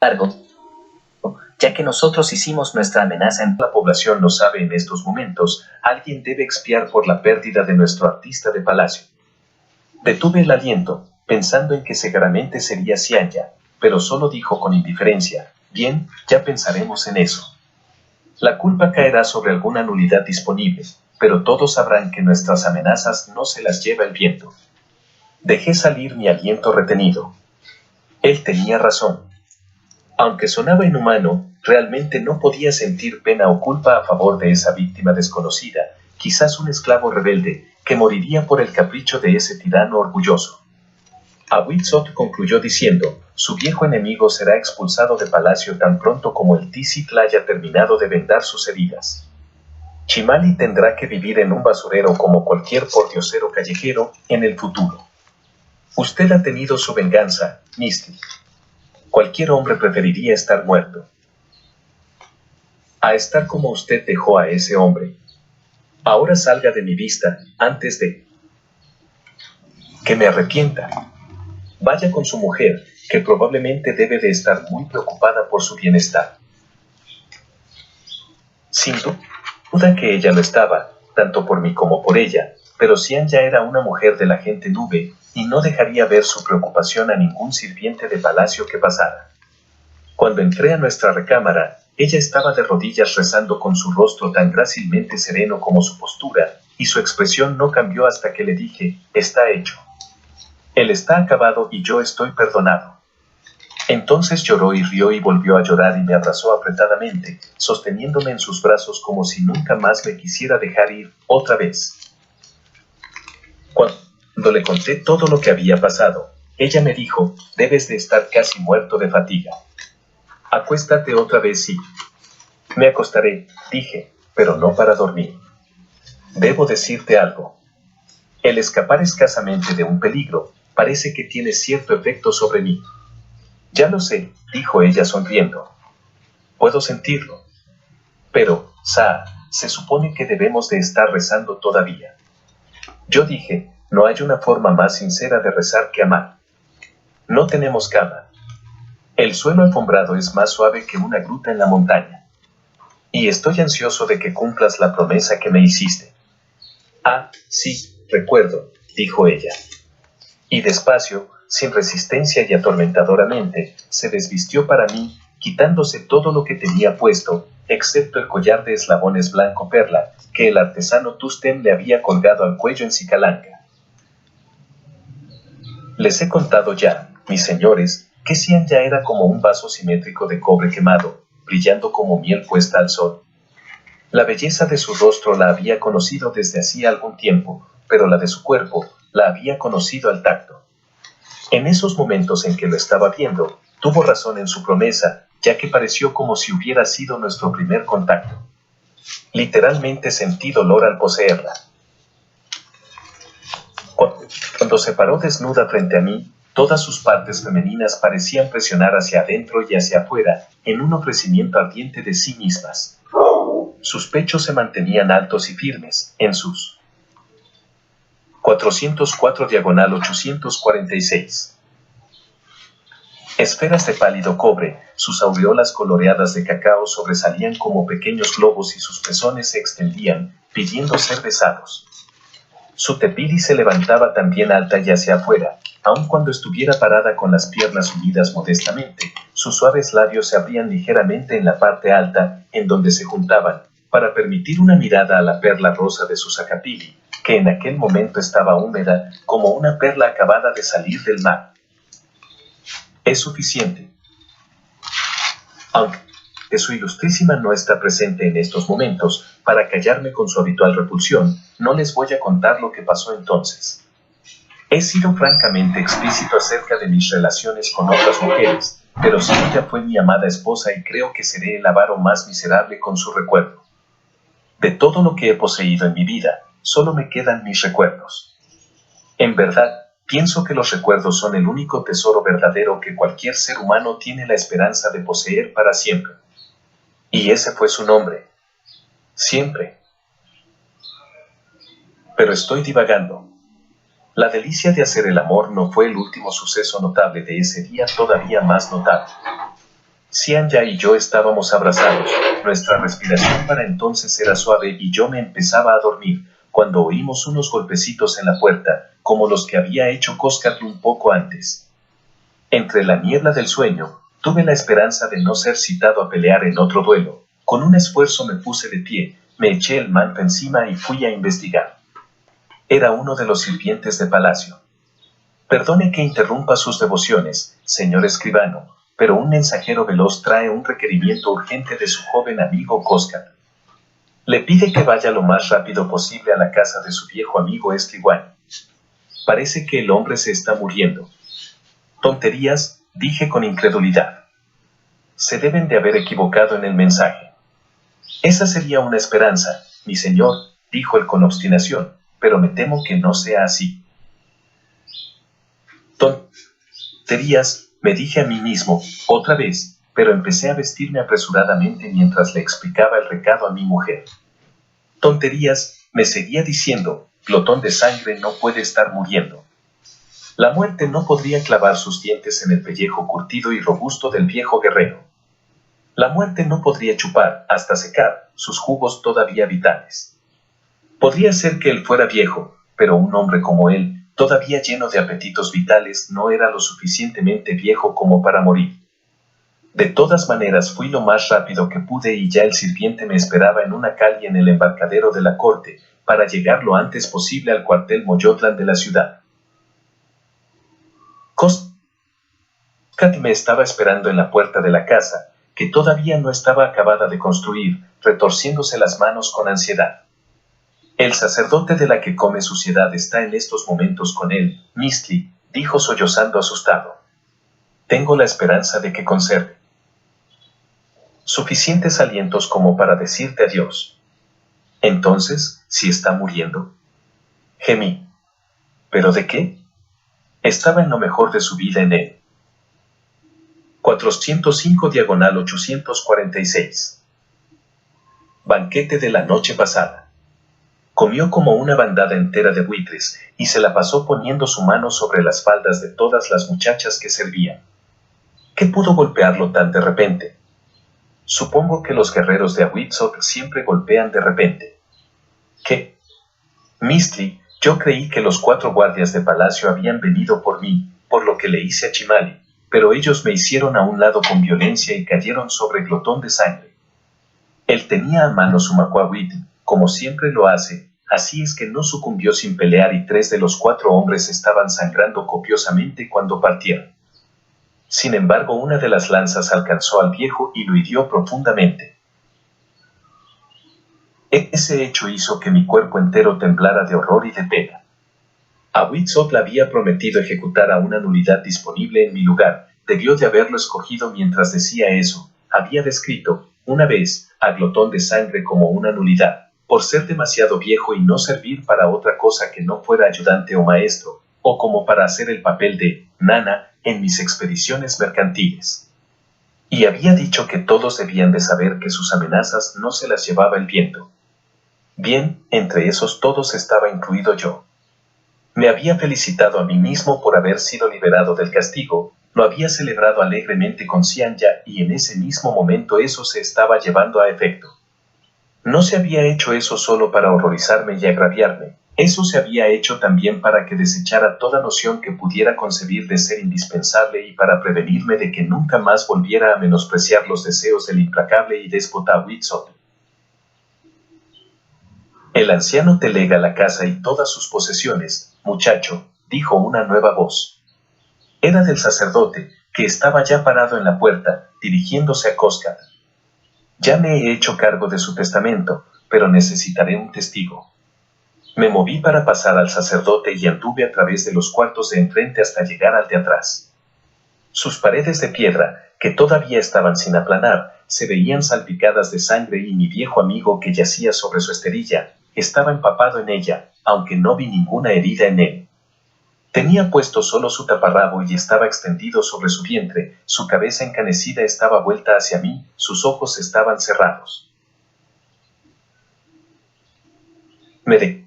embargo, ya que nosotros hicimos nuestra amenaza en La población lo sabe en estos momentos, alguien debe expiar por la pérdida de nuestro artista de palacio. Detuve el aliento, pensando en que seguramente sería Xianya, pero solo dijo con indiferencia, bien, ya pensaremos en eso. La culpa caerá sobre alguna nulidad disponible, pero todos sabrán que nuestras amenazas no se las lleva el viento. Dejé salir mi aliento retenido. Él tenía razón. Aunque sonaba inhumano, realmente no podía sentir pena o culpa a favor de esa víctima desconocida, quizás un esclavo rebelde, que moriría por el capricho de ese tirano orgulloso. Awitsot concluyó diciendo, su viejo enemigo será expulsado de palacio tan pronto como el Tizitl haya terminado de vendar sus heridas. Chimali tendrá que vivir en un basurero como cualquier pordiosero callejero en el futuro. Usted ha tenido su venganza, Misty. Cualquier hombre preferiría estar muerto a estar como usted dejó a ese hombre. Ahora salga de mi vista, antes de que me arrepienta. Vaya con su mujer, que probablemente debe de estar muy preocupada por su bienestar. Sin duda que ella lo estaba, tanto por mí como por ella, pero Xianya era una mujer de la gente nube, y no dejaría ver su preocupación a ningún sirviente de palacio que pasara. Cuando entré a nuestra recámara, ella estaba de rodillas rezando con su rostro tan grácilmente sereno como su postura, y su expresión no cambió hasta que le dije, está hecho. Él está acabado y yo estoy perdonado. Entonces lloró y rió y volvió a llorar y me abrazó apretadamente, sosteniéndome en sus brazos como si nunca más me quisiera dejar ir, otra vez. Cuando le conté todo lo que había pasado, ella me dijo, debes de estar casi muerto de fatiga. Acuéstate otra vez y... Me acostaré, dije, pero no para dormir. Debo decirte algo. El escapar escasamente de un peligro parece que tiene cierto efecto sobre mí. Ya lo sé, dijo ella sonriendo. Puedo sentirlo. Pero, se supone que debemos de estar rezando todavía. Yo dije, no hay una forma más sincera de rezar que amar. No tenemos cama. El suelo alfombrado es más suave que una gruta en la montaña. Y estoy ansioso de que cumplas la promesa que me hiciste. Ah, sí, recuerdo, dijo ella. Y despacio, sin resistencia y atormentadoramente, se desvistió para mí, quitándose todo lo que tenía puesto, excepto el collar de eslabones blanco perla, que el artesano Tustem le había colgado al cuello en Cicalanca. Les he contado ya, mis señores, que Xianya era como un vaso simétrico de cobre quemado, brillando como miel puesta al sol. La belleza de su rostro la había conocido desde hacía algún tiempo, pero la de su cuerpo la había conocido al tacto. En esos momentos en que lo estaba viendo, tuvo razón en su promesa, ya que pareció como si hubiera sido nuestro primer contacto. Literalmente sentí dolor al poseerla. Cuando se paró desnuda frente a mí, todas sus partes femeninas parecían presionar hacia adentro y hacia afuera, en un ofrecimiento ardiente de sí mismas. Sus pechos se mantenían altos y firmes, en sus 404/846. Esferas de pálido cobre, sus aureolas coloreadas de cacao sobresalían como pequeños globos y sus pezones se extendían, pidiendo ser besados. Su tepili se levantaba también alta y hacia afuera, aun cuando estuviera parada con las piernas unidas modestamente, sus suaves labios se abrían ligeramente en la parte alta, en donde se juntaban, para permitir una mirada a la perla rosa de su sacapili, que en aquel momento estaba húmeda como una perla acabada de salir del mar. Es suficiente. Aunque su ilustrísima no está presente en estos momentos, para callarme con su habitual repulsión, no les voy a contar lo que pasó entonces. He sido francamente explícito acerca de mis relaciones con otras mujeres, pero si ella fue mi amada esposa y creo que seré el avaro más miserable con su recuerdo. De todo lo que he poseído en mi vida, solo me quedan mis recuerdos. En verdad, pienso que los recuerdos son el único tesoro verdadero que cualquier ser humano tiene la esperanza de poseer para siempre. Y ese fue su nombre. Siempre. Pero estoy divagando. La delicia de hacer el amor no fue el último suceso notable de ese día, todavía más notable. Xianya y yo estábamos abrazados, nuestra respiración para entonces era suave y yo me empezaba a dormir, cuando oímos unos golpecitos en la puerta, como los que había hecho Coscat un poco antes. Entre la niebla del sueño, tuve la esperanza de no ser citado a pelear en otro duelo. Con un esfuerzo me puse de pie, me eché el manto encima y fui a investigar. Era uno de los sirvientes de palacio. Perdone que interrumpa sus devociones, señor escribano, pero un mensajero veloz trae un requerimiento urgente de su joven amigo Coscat. Le pide que vaya lo más rápido posible a la casa de su viejo amigo Escribano. Parece que el hombre se está muriendo. Tonterías, dije con incredulidad. Se deben de haber equivocado en el mensaje. Esa sería una esperanza, mi señor, dijo él con obstinación, pero me temo que no sea así. Tonterías, me dije a mí mismo, otra vez, pero empecé a vestirme apresuradamente mientras le explicaba el recado a mi mujer. Tonterías, me seguía diciendo, glotón de sangre no puede estar muriendo. La muerte no podría clavar sus dientes en el pellejo curtido y robusto del viejo guerrero. La muerte no podría chupar, hasta secar, sus jugos todavía vitales. Podría ser que él fuera viejo, pero un hombre como él, todavía lleno de apetitos vitales, no era lo suficientemente viejo como para morir. De todas maneras fui lo más rápido que pude y ya el sirviente me esperaba en una calle en el embarcadero de la corte, para llegar lo antes posible al cuartel Moyotlán de la ciudad. Coscat me estaba esperando en la puerta de la casa, que todavía no estaba acabada de construir, retorciéndose las manos con ansiedad. El sacerdote de la que come suciedad está en estos momentos con él, Mistli, dijo sollozando asustado. Tengo la esperanza de que conserve suficientes alientos como para decirte adiós. Entonces, si está muriendo. Gemí. ¿Pero de qué? Estaba en lo mejor de su vida en él. 405/846. Banquete de la noche pasada. Comió como una bandada entera de buitres, y se la pasó poniendo su mano sobre las faldas de todas las muchachas que servían. ¿Qué pudo golpearlo tan de repente? Supongo que los guerreros de Ahuitzotl siempre golpean de repente. ¿Qué? Mistli, yo creí que los 4 guardias de palacio habían venido por mí, por lo que le hice a Chimali, pero ellos me hicieron a un lado con violencia y cayeron sobre Glotón de Sangre. Él tenía a mano su macuahuitl, como siempre lo hace, así es que no sucumbió sin pelear y 3 de los 4 hombres estaban sangrando copiosamente cuando partieron. Sin embargo, una de las lanzas alcanzó al viejo y lo hirió profundamente. Ese hecho hizo que mi cuerpo entero temblara de horror y de pena. Ahuitzotl había prometido ejecutar a una nulidad disponible en mi lugar, debió de haberlo escogido mientras decía eso, había descrito, una vez, a Glotón de Sangre como una nulidad, por ser demasiado viejo y no servir para otra cosa que no fuera ayudante o maestro, o como para hacer el papel de nana en mis expediciones mercantiles. Y había dicho que todos debían de saber que sus amenazas no se las llevaba el viento. Bien, entre esos todos estaba incluido yo. Me había felicitado a mí mismo por haber sido liberado del castigo, lo había celebrado alegremente con Xianya y en ese mismo momento eso se estaba llevando a efecto. No se había hecho eso solo para horrorizarme y agraviarme, eso se había hecho también para que desechara toda noción que pudiera concebir de ser indispensable y para prevenirme de que nunca más volviera a menospreciar los deseos del implacable y déspota Ahuitzotl. El anciano te lega la casa y todas sus posesiones, muchacho, dijo una nueva voz. Era del sacerdote, que estaba ya parado en la puerta, dirigiéndose a Coscat. Ya me he hecho cargo de su testamento, pero necesitaré un testigo. Me moví para pasar al sacerdote y anduve a través de los cuartos de enfrente hasta llegar al de atrás. Sus paredes de piedra, que todavía estaban sin aplanar, se veían salpicadas de sangre y mi viejo amigo que yacía sobre su esterilla, estaba empapado en ella, aunque no vi ninguna herida en él. Tenía puesto solo su taparrabo y estaba extendido sobre su vientre, su cabeza encanecida estaba vuelta hacia mí, sus ojos estaban cerrados. Me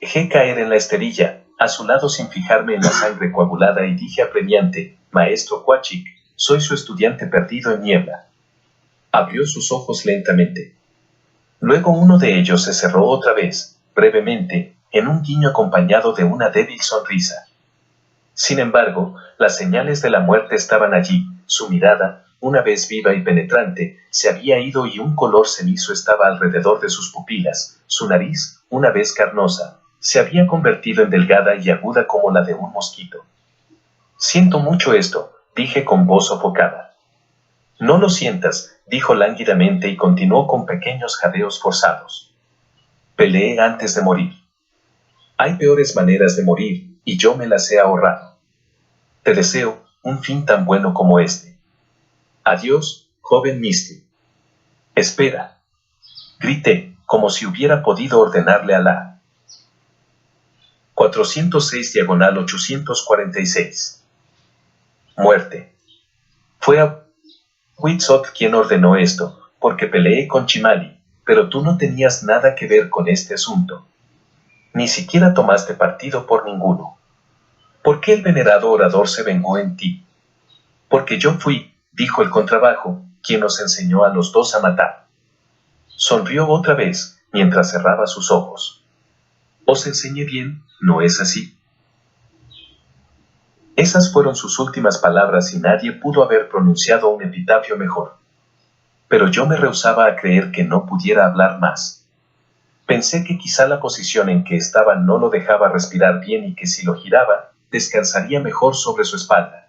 dejé caer en la esterilla, a su lado sin fijarme en la sangre coagulada y dije apremiante, Maestro Quachik, soy su estudiante perdido en niebla. Abrió sus ojos lentamente. Luego uno de ellos se cerró otra vez, brevemente, en un guiño acompañado de una débil sonrisa. Sin embargo, las señales de la muerte estaban allí. Su mirada, una vez viva y penetrante, se había ido y un color cenizo estaba alrededor de sus pupilas. Su nariz, una vez carnosa, se había convertido en delgada y aguda como la de un mosquito. Siento mucho esto, dije con voz sofocada. No lo sientas, dijo lánguidamente y continuó con pequeños jadeos forzados. Peleé antes de morir. Hay peores maneras de morir, y yo me las he ahorrado. Te deseo un fin tan bueno como este. Adiós, joven Misty. Espera. Grité, como si hubiera podido ordenarle a la 406/846. Muerte. Fue a Whitsock quien ordenó esto, porque peleé con Chimali, pero tú no tenías nada que ver con este asunto. Ni siquiera tomaste partido por ninguno. ¿Por qué el venerado orador se vengó en ti? Porque yo fui, dijo el contrabajo, quien nos enseñó a los dos a matar. Sonrió otra vez, mientras cerraba sus ojos. Os enseñé bien, ¿no es así? Esas fueron sus últimas palabras y nadie pudo haber pronunciado un epitafio mejor. Pero yo me rehusaba a creer que no pudiera hablar más. Pensé que quizá la posición en que estaba no lo dejaba respirar bien y que si lo giraba, descansaría mejor sobre su espalda.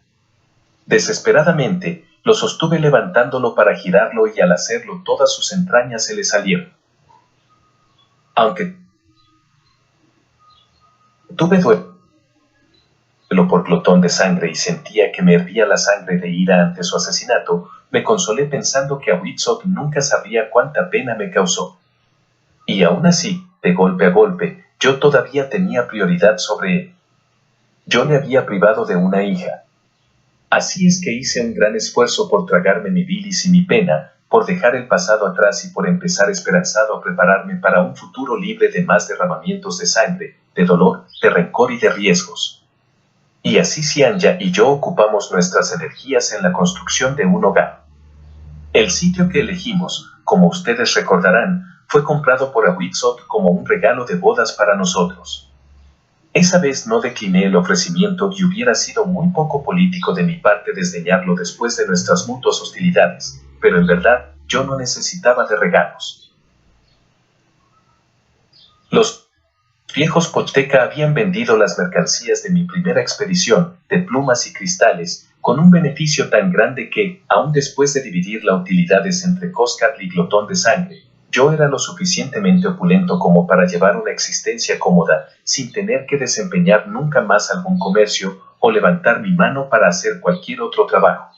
Desesperadamente, lo sostuve levantándolo para girarlo y al hacerlo todas sus entrañas se le salieron. Aunque tuve duelo por glotón de sangre y sentía que me hervía la sangre de ira ante su asesinato, me consolé pensando que a Whitsock nunca sabría cuánta pena me causó. Y aún así, de golpe a golpe, yo todavía tenía prioridad sobre él. Yo le había privado de una hija. Así es que hice un gran esfuerzo por tragarme mi bilis y mi pena, por dejar el pasado atrás y por empezar esperanzado a prepararme para un futuro libre de más derramamientos de sangre, de dolor, de rencor y de riesgos. Y así Cianya y yo ocupamos nuestras energías en la construcción de un hogar. El sitio que elegimos, como ustedes recordarán, fue comprado por Whitsock como un regalo de bodas para nosotros. Esa vez no decliné el ofrecimiento y hubiera sido muy poco político de mi parte desdeñarlo después de nuestras mutuas hostilidades, pero en verdad yo no necesitaba de regalos. Los viejos Pochteca habían vendido las mercancías de mi primera expedición, de plumas y cristales, con un beneficio tan grande que, aun después de dividir las utilidades entre Coscat y Glotón de Sangre, yo era lo suficientemente opulento como para llevar una existencia cómoda, sin tener que desempeñar nunca más algún comercio o levantar mi mano para hacer cualquier otro trabajo.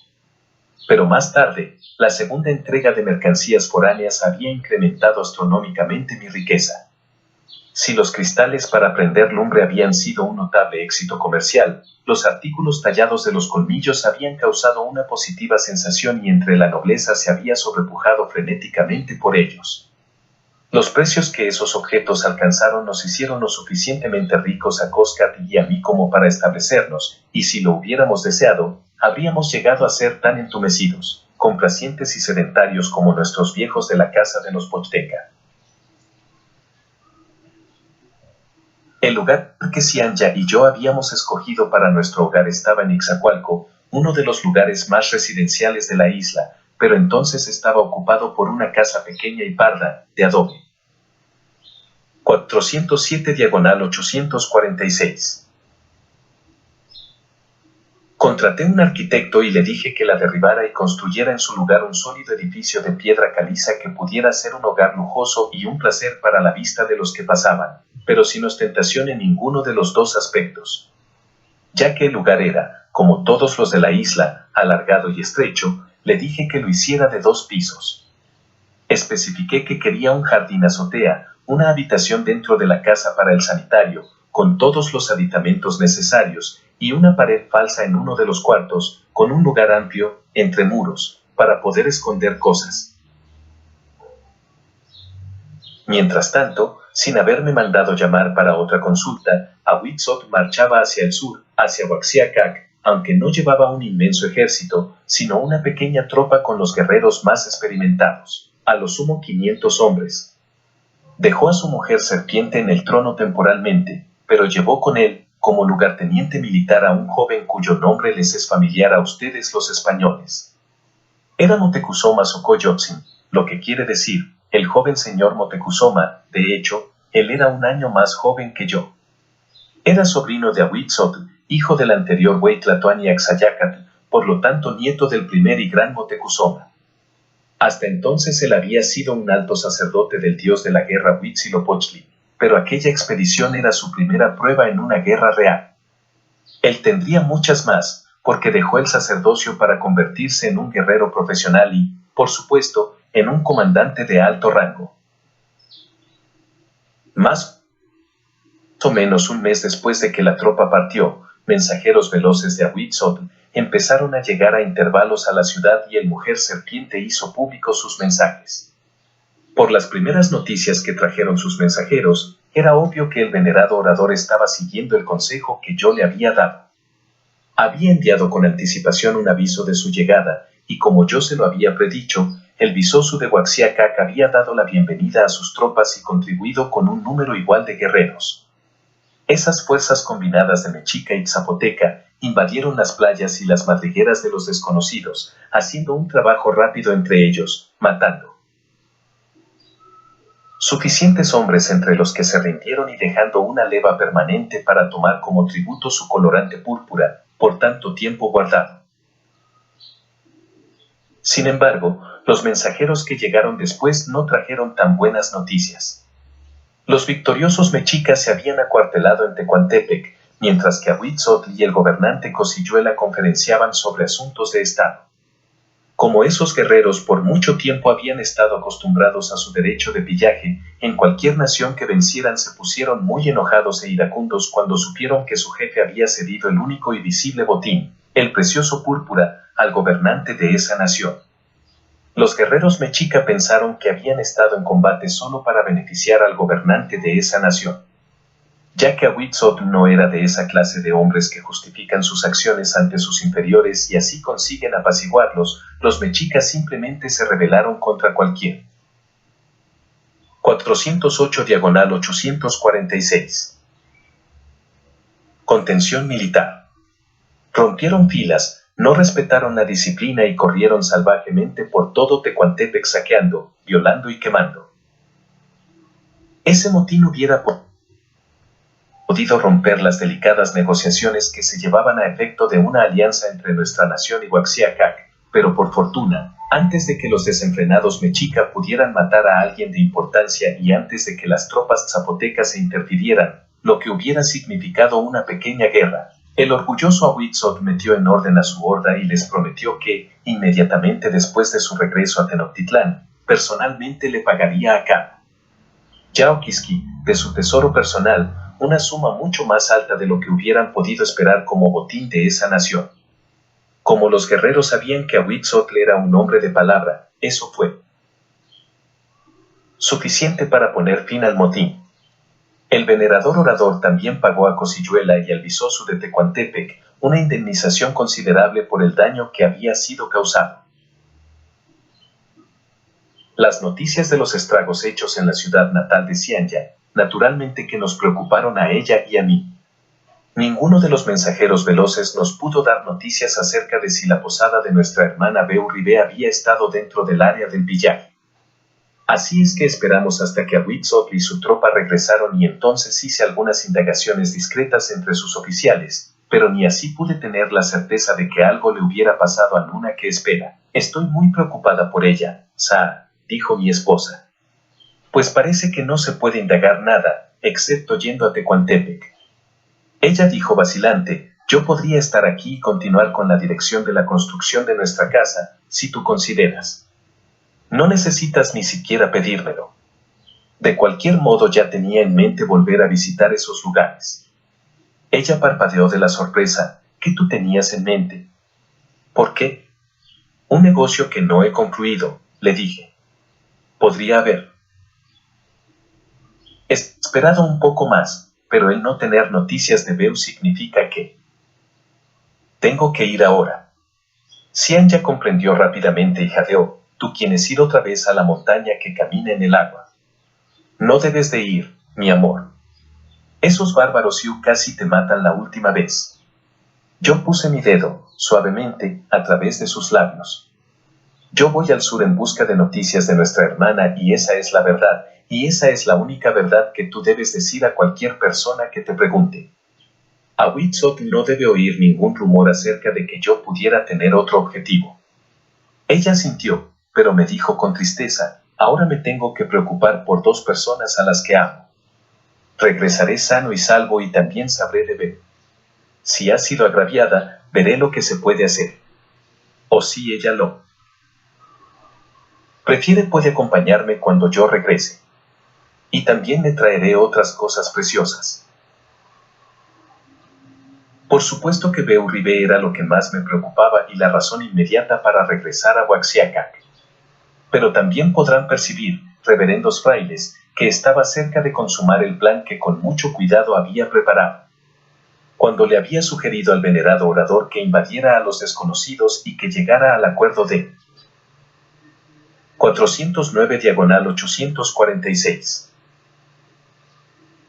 Pero más tarde, la segunda entrega de mercancías foráneas había incrementado astronómicamente mi riqueza. Si los cristales para prender lumbre habían sido un notable éxito comercial, los artículos tallados de los colmillos habían causado una positiva sensación y entre la nobleza se había sobrepujado frenéticamente por ellos. Los precios que esos objetos alcanzaron nos hicieron lo suficientemente ricos a Coscat y a mí como para establecernos, y si lo hubiéramos deseado, habríamos llegado a ser tan entumecidos, complacientes y sedentarios como nuestros viejos de la casa de los Pochteca. El lugar que Cianya y yo habíamos escogido para nuestro hogar estaba en Ixacualco, uno de los lugares más residenciales de la isla, pero entonces estaba ocupado por una casa pequeña y parda, de adobe. 407/846. Contraté un arquitecto y le dije que la derribara y construyera en su lugar un sólido edificio de piedra caliza que pudiera ser un hogar lujoso y un placer para la vista de los que pasaban, pero sin ostentación en ninguno de los dos aspectos. Ya que el lugar era, como todos los de la isla, alargado y estrecho, le dije que lo hiciera de 2 pisos. Especifiqué que quería un jardín azotea, una habitación dentro de la casa para el sanitario, con todos los aditamentos necesarios, y una pared falsa en uno de los cuartos, con un lugar amplio, entre muros, para poder esconder cosas. Mientras tanto, sin haberme mandado llamar para otra consulta, Whitsock marchaba hacia el sur, hacia Waxiacac, aunque no llevaba un inmenso ejército, sino una pequeña tropa con los guerreros más experimentados, a lo sumo 500 hombres. Dejó a su mujer serpiente en el trono temporalmente, pero llevó con él, como lugarteniente militar, a un joven cuyo nombre les es familiar a ustedes los españoles. Era Moctezuma Xocoyotzin, lo que quiere decir, el joven señor Moctezuma. De hecho, él era un año más joven que yo. Era sobrino de Ahuitzotl, hijo del anterior Hueytlatoani Axayácatl, por lo tanto nieto del primer y gran Moctezuma. Hasta entonces él había sido un alto sacerdote del dios de la guerra Huitzilopochtli, pero aquella expedición era su primera prueba en una guerra real. Él tendría muchas más, porque dejó el sacerdocio para convertirse en un guerrero profesional y, por supuesto, en un comandante de alto rango. Más o menos un mes después de que la tropa partió, mensajeros veloces de Ahuitzotl empezaron a llegar a intervalos a la ciudad y el mujer serpiente hizo públicos sus mensajes. Por las primeras noticias que trajeron sus mensajeros, era obvio que el venerado orador estaba siguiendo el consejo que yo le había dado. Había enviado con anticipación un aviso de su llegada, y como yo se lo había predicho, el Bisosu de Huaxiacac había dado la bienvenida a sus tropas y contribuido con un número igual de guerreros. Esas fuerzas combinadas de mexica y zapoteca invadieron las playas y las madrigueras de los desconocidos, haciendo un trabajo rápido entre ellos, matando suficientes hombres entre los que se rindieron y dejando una leva permanente para tomar como tributo su colorante púrpura, por tanto tiempo guardado. Sin embargo, los mensajeros que llegaron después no trajeron tan buenas noticias. Los victoriosos mexicas se habían acuartelado en Tecuantepec, mientras que Ahuitzotl y el gobernante Cosiyuela conferenciaban sobre asuntos de Estado. Como esos guerreros por mucho tiempo habían estado acostumbrados a su derecho de pillaje, en cualquier nación que vencieran se pusieron muy enojados e iracundos cuando supieron que su jefe había cedido el único y visible botín, el precioso púrpura, al gobernante de esa nación. Los guerreros mexica pensaron que habían estado en combate solo para beneficiar al gobernante de esa nación. Ya que Ahuitzotl no era de esa clase de hombres que justifican sus acciones ante sus inferiores y así consiguen apaciguarlos, los mexicas simplemente se rebelaron contra cualquier. 408/846. Contención militar. Rompieron filas, no respetaron la disciplina y corrieron salvajemente por todo Tecuantepec saqueando, violando y quemando. Ese motín hubiera podido romper las delicadas negociaciones que se llevaban a efecto de una alianza entre nuestra nación y Huaxiacac, pero por fortuna, antes de que los desenfrenados mexica pudieran matar a alguien de importancia y antes de que las tropas zapotecas se interfirieran, lo que hubiera significado una pequeña guerra, el orgulloso Ahuitzotl metió en orden a su horda y les prometió que, inmediatamente después de su regreso a Tenochtitlán, personalmente le pagaría a cada Yaoquisqui, de su tesoro personal, una suma mucho más alta de lo que hubieran podido esperar como botín de esa nación. Como los guerreros sabían que Ahuitzotl era un hombre de palabra, eso fue suficiente para poner fin al motín. El venerador orador también pagó a Cosiyuela y al Bisosu de Tecuantepec una indemnización considerable por el daño que había sido causado. Las noticias de los estragos hechos en la ciudad natal de Cianya, naturalmente que nos preocuparon a ella y a mí. Ninguno de los mensajeros veloces nos pudo dar noticias acerca de si la posada de nuestra hermana Beurribe había estado dentro del área del pillaje. Así es que esperamos hasta que Ahuitzotl y su tropa regresaron y entonces hice algunas indagaciones discretas entre sus oficiales, pero ni así pude tener la certeza de que algo le hubiera pasado a Nuna que espera. Estoy muy preocupada por ella, Sara, dijo mi esposa. Pues parece que no se puede indagar nada, excepto yendo a Tecuantepec. Ella dijo vacilante, yo podría estar aquí y continuar con la dirección de la construcción de nuestra casa, si tú consideras. No necesitas ni siquiera pedírmelo. De cualquier modo ya tenía en mente volver a visitar esos lugares. Ella parpadeó de la sorpresa. ¿Qué tú tenías en mente? ¿Por qué? Un negocio que no he concluido, le dije. Podría haber esperado un poco más, pero el no tener noticias de Beu significa que Tengo que ir ahora. Xian ya comprendió rápidamente y jadeó, tú quieres ir otra vez a la montaña que camina en el agua. No debes de ir, mi amor. Esos bárbaros Yu casi te matan la última vez. Yo puse mi dedo, suavemente, a través de sus labios. Yo voy al sur en busca de noticias de nuestra hermana y esa es la verdad, y esa es la única verdad que tú debes decir a cualquier persona que te pregunte. A Witsot no debe oír ningún rumor acerca de que yo pudiera tener otro objetivo. Ella sintió, pero me dijo con tristeza, ahora me tengo que preocupar por 2 personas a las que amo. Regresaré sano y salvo y también sabré de ver. Si ha sido agraviada, veré lo que se puede hacer. O si ella lo prefiere, puede acompañarme cuando yo regrese. Y también le traeré otras cosas preciosas. Por supuesto que Beurribe era lo que más me preocupaba y la razón inmediata para regresar a Huaxiacac. Pero también podrán percibir, reverendos frailes, que estaba cerca de consumar el plan que con mucho cuidado había preparado. Cuando le había sugerido al venerado orador que invadiera a los desconocidos y que llegara al acuerdo de 409/846.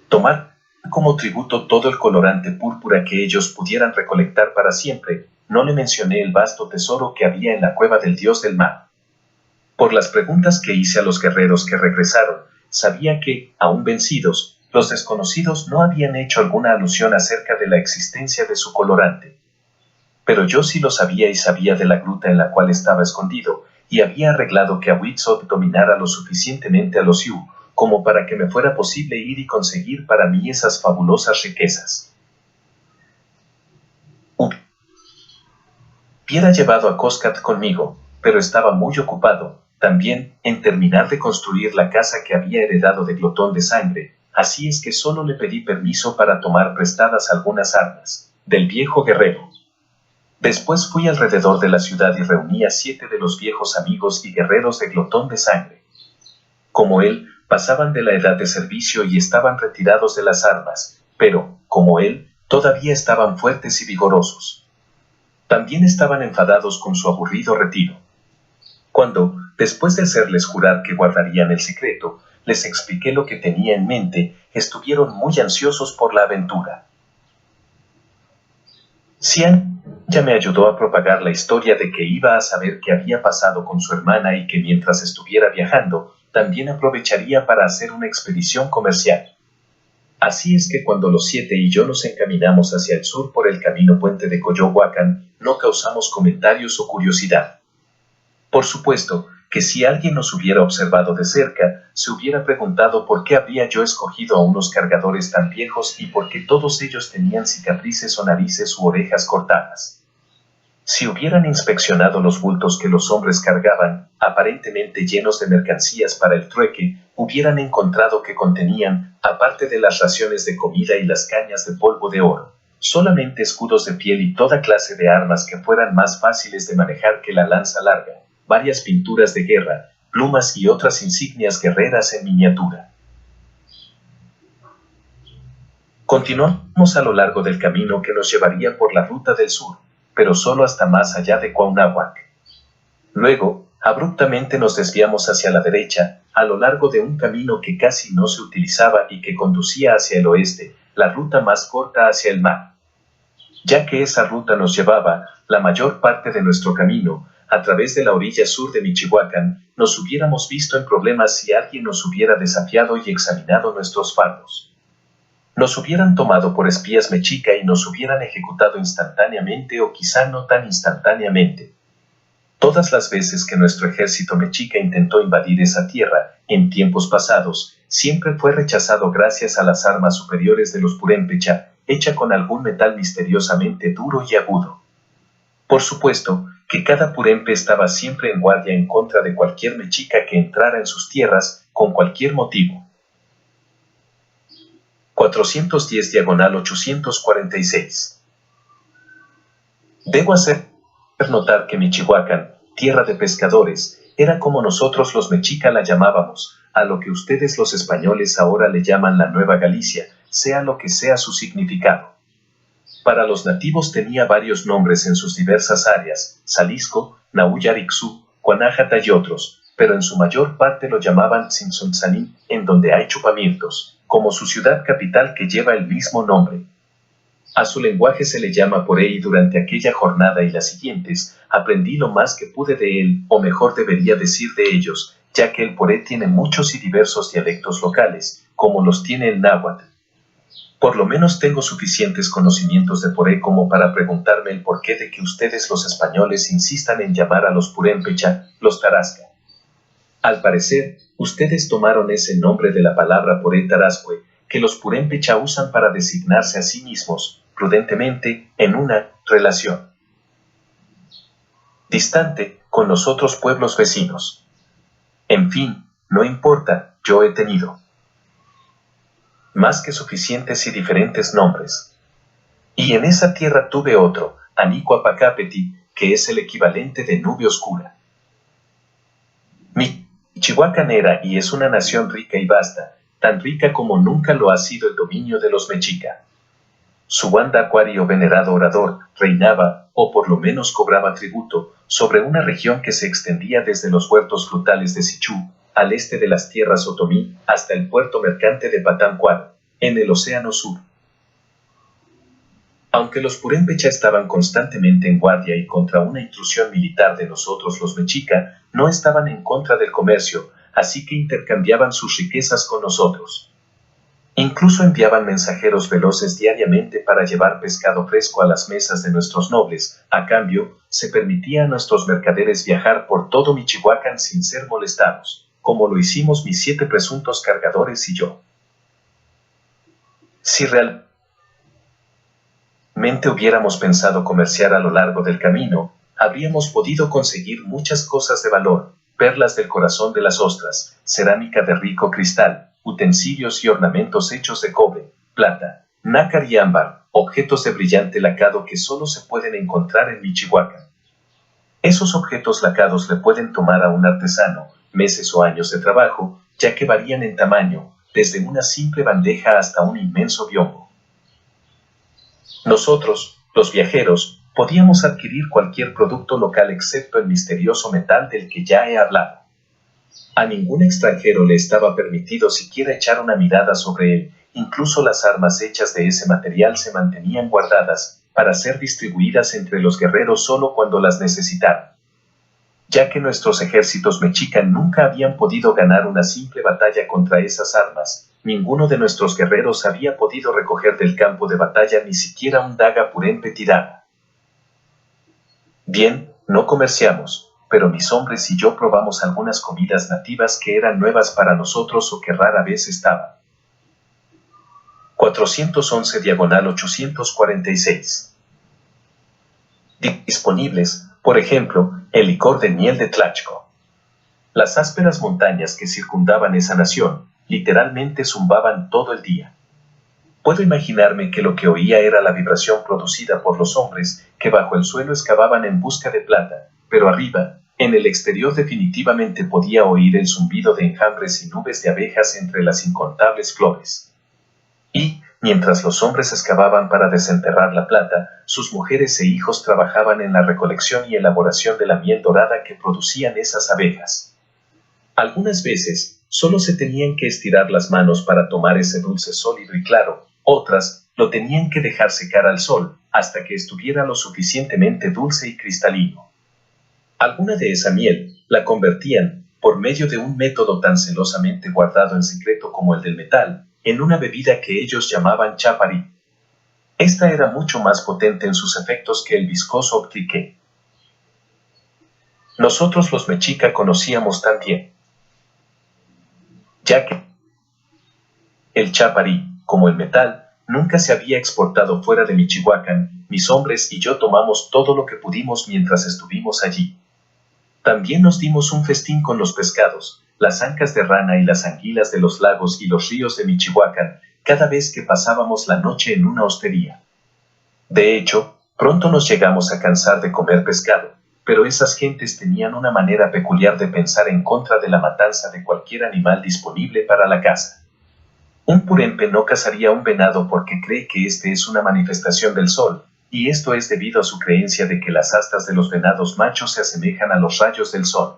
Tomar como tributo todo el colorante púrpura que ellos pudieran recolectar para siempre, no le mencioné el vasto tesoro que había en la cueva del dios del mar. Por las preguntas que hice a los guerreros que regresaron, sabía que, aún vencidos, los desconocidos no habían hecho alguna alusión acerca de la existencia de su colorante. Pero yo sí lo sabía y sabía de la gruta en la cual estaba escondido, y había arreglado que Awitsot dominara lo suficientemente a los Yu, como para que me fuera posible ir y conseguir para mí esas fabulosas riquezas. Hubiera llevado a Coscat conmigo, pero estaba muy ocupado, también, en terminar de construir la casa que había heredado de Glotón de Sangre, así es que solo le pedí permiso para tomar prestadas algunas armas, del viejo guerrero. Después fui alrededor de la ciudad y reuní a 7 de los viejos amigos y guerreros de Glotón de Sangre. Como él, pasaban de la edad de servicio y estaban retirados de las armas, pero, como él, todavía estaban fuertes y vigorosos. También estaban enfadados con su aburrido retiro. Cuando, después de hacerles jurar que guardarían el secreto, les expliqué lo que tenía en mente, estuvieron muy ansiosos por la aventura. Xian ya me ayudó a propagar la historia de que iba a saber qué había pasado con su hermana y que mientras estuviera viajando, también aprovecharía para hacer una expedición comercial. Así es que cuando los 7 y yo nos encaminamos hacia el sur por el camino puente de Coyohuacan, no causamos comentarios o curiosidad. Por supuesto que si alguien nos hubiera observado de cerca, se hubiera preguntado por qué había yo escogido a unos cargadores tan viejos y por qué todos ellos tenían cicatrices o narices u orejas cortadas. Si hubieran inspeccionado los bultos que los hombres cargaban, aparentemente llenos de mercancías para el trueque, hubieran encontrado que contenían, aparte de las raciones de comida y las cañas de polvo de oro, solamente escudos de piel y toda clase de armas que fueran más fáciles de manejar que la lanza larga, varias pinturas de guerra, plumas y otras insignias guerreras en miniatura. Continuamos a lo largo del camino que nos llevaría por la ruta del sur, pero solo hasta más allá de Cuauhnáhuac. Luego, abruptamente nos desviamos hacia la derecha, a lo largo de un camino que casi no se utilizaba y que conducía hacia el oeste, la ruta más corta hacia el mar. Ya que esa ruta nos llevaba, la mayor parte de nuestro camino, a través de la orilla sur de Michihuacan, nos hubiéramos visto en problemas si alguien nos hubiera desafiado y examinado nuestros fardos. Nos hubieran tomado por espías mexica y nos hubieran ejecutado instantáneamente o quizá no tan instantáneamente. Todas las veces que nuestro ejército mexica intentó invadir esa tierra, en tiempos pasados, siempre fue rechazado gracias a las armas superiores de los purépecha, hecha con algún metal misteriosamente duro y agudo. Por supuesto que cada purépe estaba siempre en guardia en contra de cualquier mexica que entrara en sus tierras, con cualquier motivo. 410/846. Debo hacer notar que Michihuacan, tierra de pescadores, era como nosotros los mexica la llamábamos, a lo que ustedes los españoles ahora le llaman la Nueva Galicia, sea lo que sea su significado. Para los nativos tenía varios nombres en sus diversas áreas, Salisco, Nauyarixú, Guanajuato y otros, pero en su mayor parte lo llamaban Tzintzontzalín, en donde hay chupamientos, como su ciudad capital que lleva el mismo nombre. A su lenguaje se le llama poré y durante aquella jornada y las siguientes, aprendí lo más que pude de él, o mejor debería decir de ellos, ya que el poré tiene muchos y diversos dialectos locales, como los tiene el náhuatl. Por lo menos tengo suficientes conocimientos de poré como para preguntarme el porqué de que ustedes los españoles insistan en llamar a los purépecha, los tarasca. Al parecer, ustedes tomaron ese nombre de la palabra poré tarascue, que los purépecha usan para designarse a sí mismos, prudentemente, en una relación distante con los otros pueblos vecinos. En fin, no importa, yo he tenido más que suficientes y diferentes nombres. Y en esa tierra tuve otro, Anicuapacapeti, que es el equivalente de nube oscura. Michoacán era y es una nación rica y vasta, tan rica como nunca lo ha sido el dominio de los mexica. Su banda acuario venerado orador reinaba, o por lo menos cobraba tributo, sobre una región que se extendía desde los huertos frutales de Sichú, al este de las tierras otomí, hasta el puerto mercante de Patamcuaro, en el Océano Sur. Aunque los purépecha estaban constantemente en guardia y contra una intrusión militar de nosotros los mexica, no estaban en contra del comercio, así que intercambiaban sus riquezas con nosotros. Incluso enviaban mensajeros veloces diariamente para llevar pescado fresco a las mesas de nuestros nobles. A cambio, se permitía a nuestros mercaderes viajar por todo Michoacán sin ser molestados, como lo hicimos mis 7 presuntos cargadores y yo. Si realmente hubiéramos pensado comerciar a lo largo del camino, habríamos podido conseguir muchas cosas de valor, perlas del corazón de las ostras, cerámica de rico cristal, utensilios y ornamentos hechos de cobre, plata, nácar y ámbar, objetos de brillante lacado que solo se pueden encontrar en Michoacán. Esos objetos lacados le pueden tomar a un artesano meses o años de trabajo, ya que varían en tamaño, desde una simple bandeja hasta un inmenso biombo. Nosotros, los viajeros, podíamos adquirir cualquier producto local excepto el misterioso metal del que ya he hablado. A ningún extranjero le estaba permitido siquiera echar una mirada sobre él, incluso las armas hechas de ese material se mantenían guardadas, para ser distribuidas entre los guerreros solo cuando las necesitaran. Ya que nuestros ejércitos mexica nunca habían podido ganar una simple batalla contra esas armas, ninguno de nuestros guerreros había podido recoger del campo de batalla ni siquiera un daga purépe tirada. Bien, no comerciamos, pero mis hombres y yo probamos algunas comidas nativas que eran nuevas para nosotros o que rara vez estaban. 411/846. Disponibles, por ejemplo, el licor de miel de Tlachco. Las ásperas montañas que circundaban esa nación, literalmente zumbaban todo el día. Puedo imaginarme que lo que oía era la vibración producida por los hombres que bajo el suelo excavaban en busca de plata, pero arriba, en el exterior definitivamente podía oír el zumbido de enjambres y nubes de abejas entre las incontables flores. Y, mientras los hombres excavaban para desenterrar la plata, sus mujeres e hijos trabajaban en la recolección y elaboración de la miel dorada que producían esas abejas. Algunas veces, solo se tenían que estirar las manos para tomar ese dulce sólido y claro, otras, lo tenían que dejar secar al sol, hasta que estuviera lo suficientemente dulce y cristalino. Alguna de esa miel, la convertían, por medio de un método tan celosamente guardado en secreto como el del metal, en una bebida que ellos llamaban chaparí. Esta era mucho más potente en sus efectos que el viscoso optriqué. Nosotros los mexica conocíamos tan bien, ya que el chaparí, como el metal, nunca se había exportado fuera de Michoacán. Mis hombres y yo tomamos todo lo que pudimos mientras estuvimos allí. También nos dimos un festín con los pescados, las ancas de rana y las anguilas de los lagos y los ríos de Michoacán, cada vez que pasábamos la noche en una hostería. De hecho, pronto nos llegamos a cansar de comer pescado, pero esas gentes tenían una manera peculiar de pensar en contra de la matanza de cualquier animal disponible para la caza. Un Purempe no cazaría un venado porque cree que este es una manifestación del sol, y esto es debido a su creencia de que las astas de los venados machos se asemejan a los rayos del sol.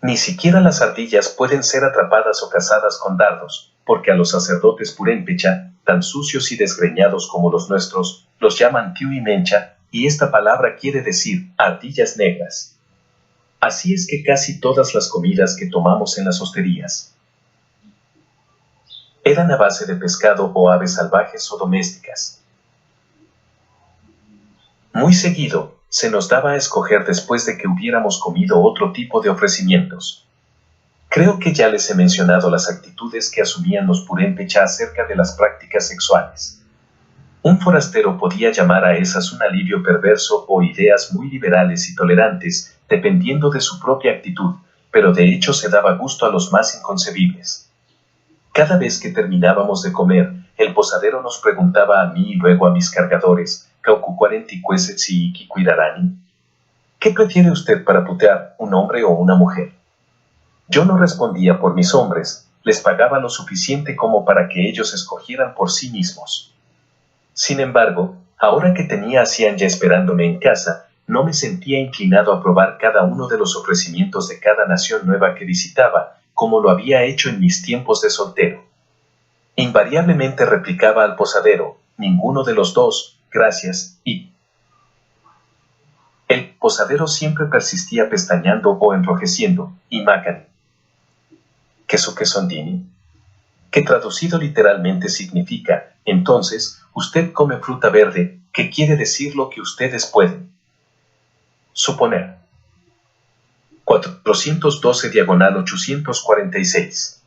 Ni siquiera las ardillas pueden ser atrapadas o cazadas con dardos, porque a los sacerdotes purépecha, tan sucios y desgreñados como los nuestros, los llaman tiu y mencha, y esta palabra quiere decir ardillas negras. Así es que casi todas las comidas que tomamos en las hosterías eran a base de pescado o aves salvajes o domésticas. Muy seguido, se nos daba a escoger después de que hubiéramos comido otro tipo de ofrecimientos. Creo que ya les he mencionado las actitudes que asumían los purépecha acerca de las prácticas sexuales. Un forastero podía llamar a esas un alivio perverso o ideas muy liberales y tolerantes, dependiendo de su propia actitud, pero de hecho se daba gusto a los más inconcebibles. Cada vez que terminábamos de comer, el posadero nos preguntaba a mí y luego a mis cargadores, ¿qué prefiere usted para putear, un hombre o una mujer? Yo no respondía por mis hombres, les pagaba lo suficiente como para que ellos escogieran por sí mismos. Sin embargo, ahora que tenía a Xianya esperándome en casa, no me sentía inclinado a probar cada uno de los ofrecimientos de cada nación nueva que visitaba, como lo había hecho en mis tiempos de soltero. Invariablemente replicaba al posadero, ninguno de los dos, gracias, y... El posadero siempre persistía pestañeando o enrojeciendo, y Macani. ¿Qué sondini? Que traducido literalmente significa, entonces, usted come fruta verde, que quiere decir lo que ustedes pueden suponer. 412/846.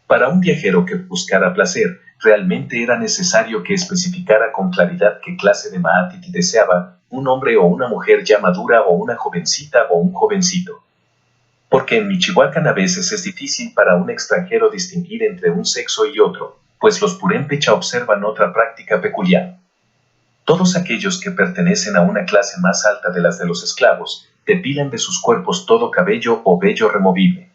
Para un viajero que buscara placer, realmente era necesario que especificara con claridad qué clase de maatiti deseaba, un hombre o una mujer ya madura o una jovencita o un jovencito. Porque en Michoacán a veces es difícil para un extranjero distinguir entre un sexo y otro, pues los purépecha observan otra práctica peculiar. Todos aquellos que pertenecen a una clase más alta de las de los esclavos, depilan de sus cuerpos todo cabello o vello removible.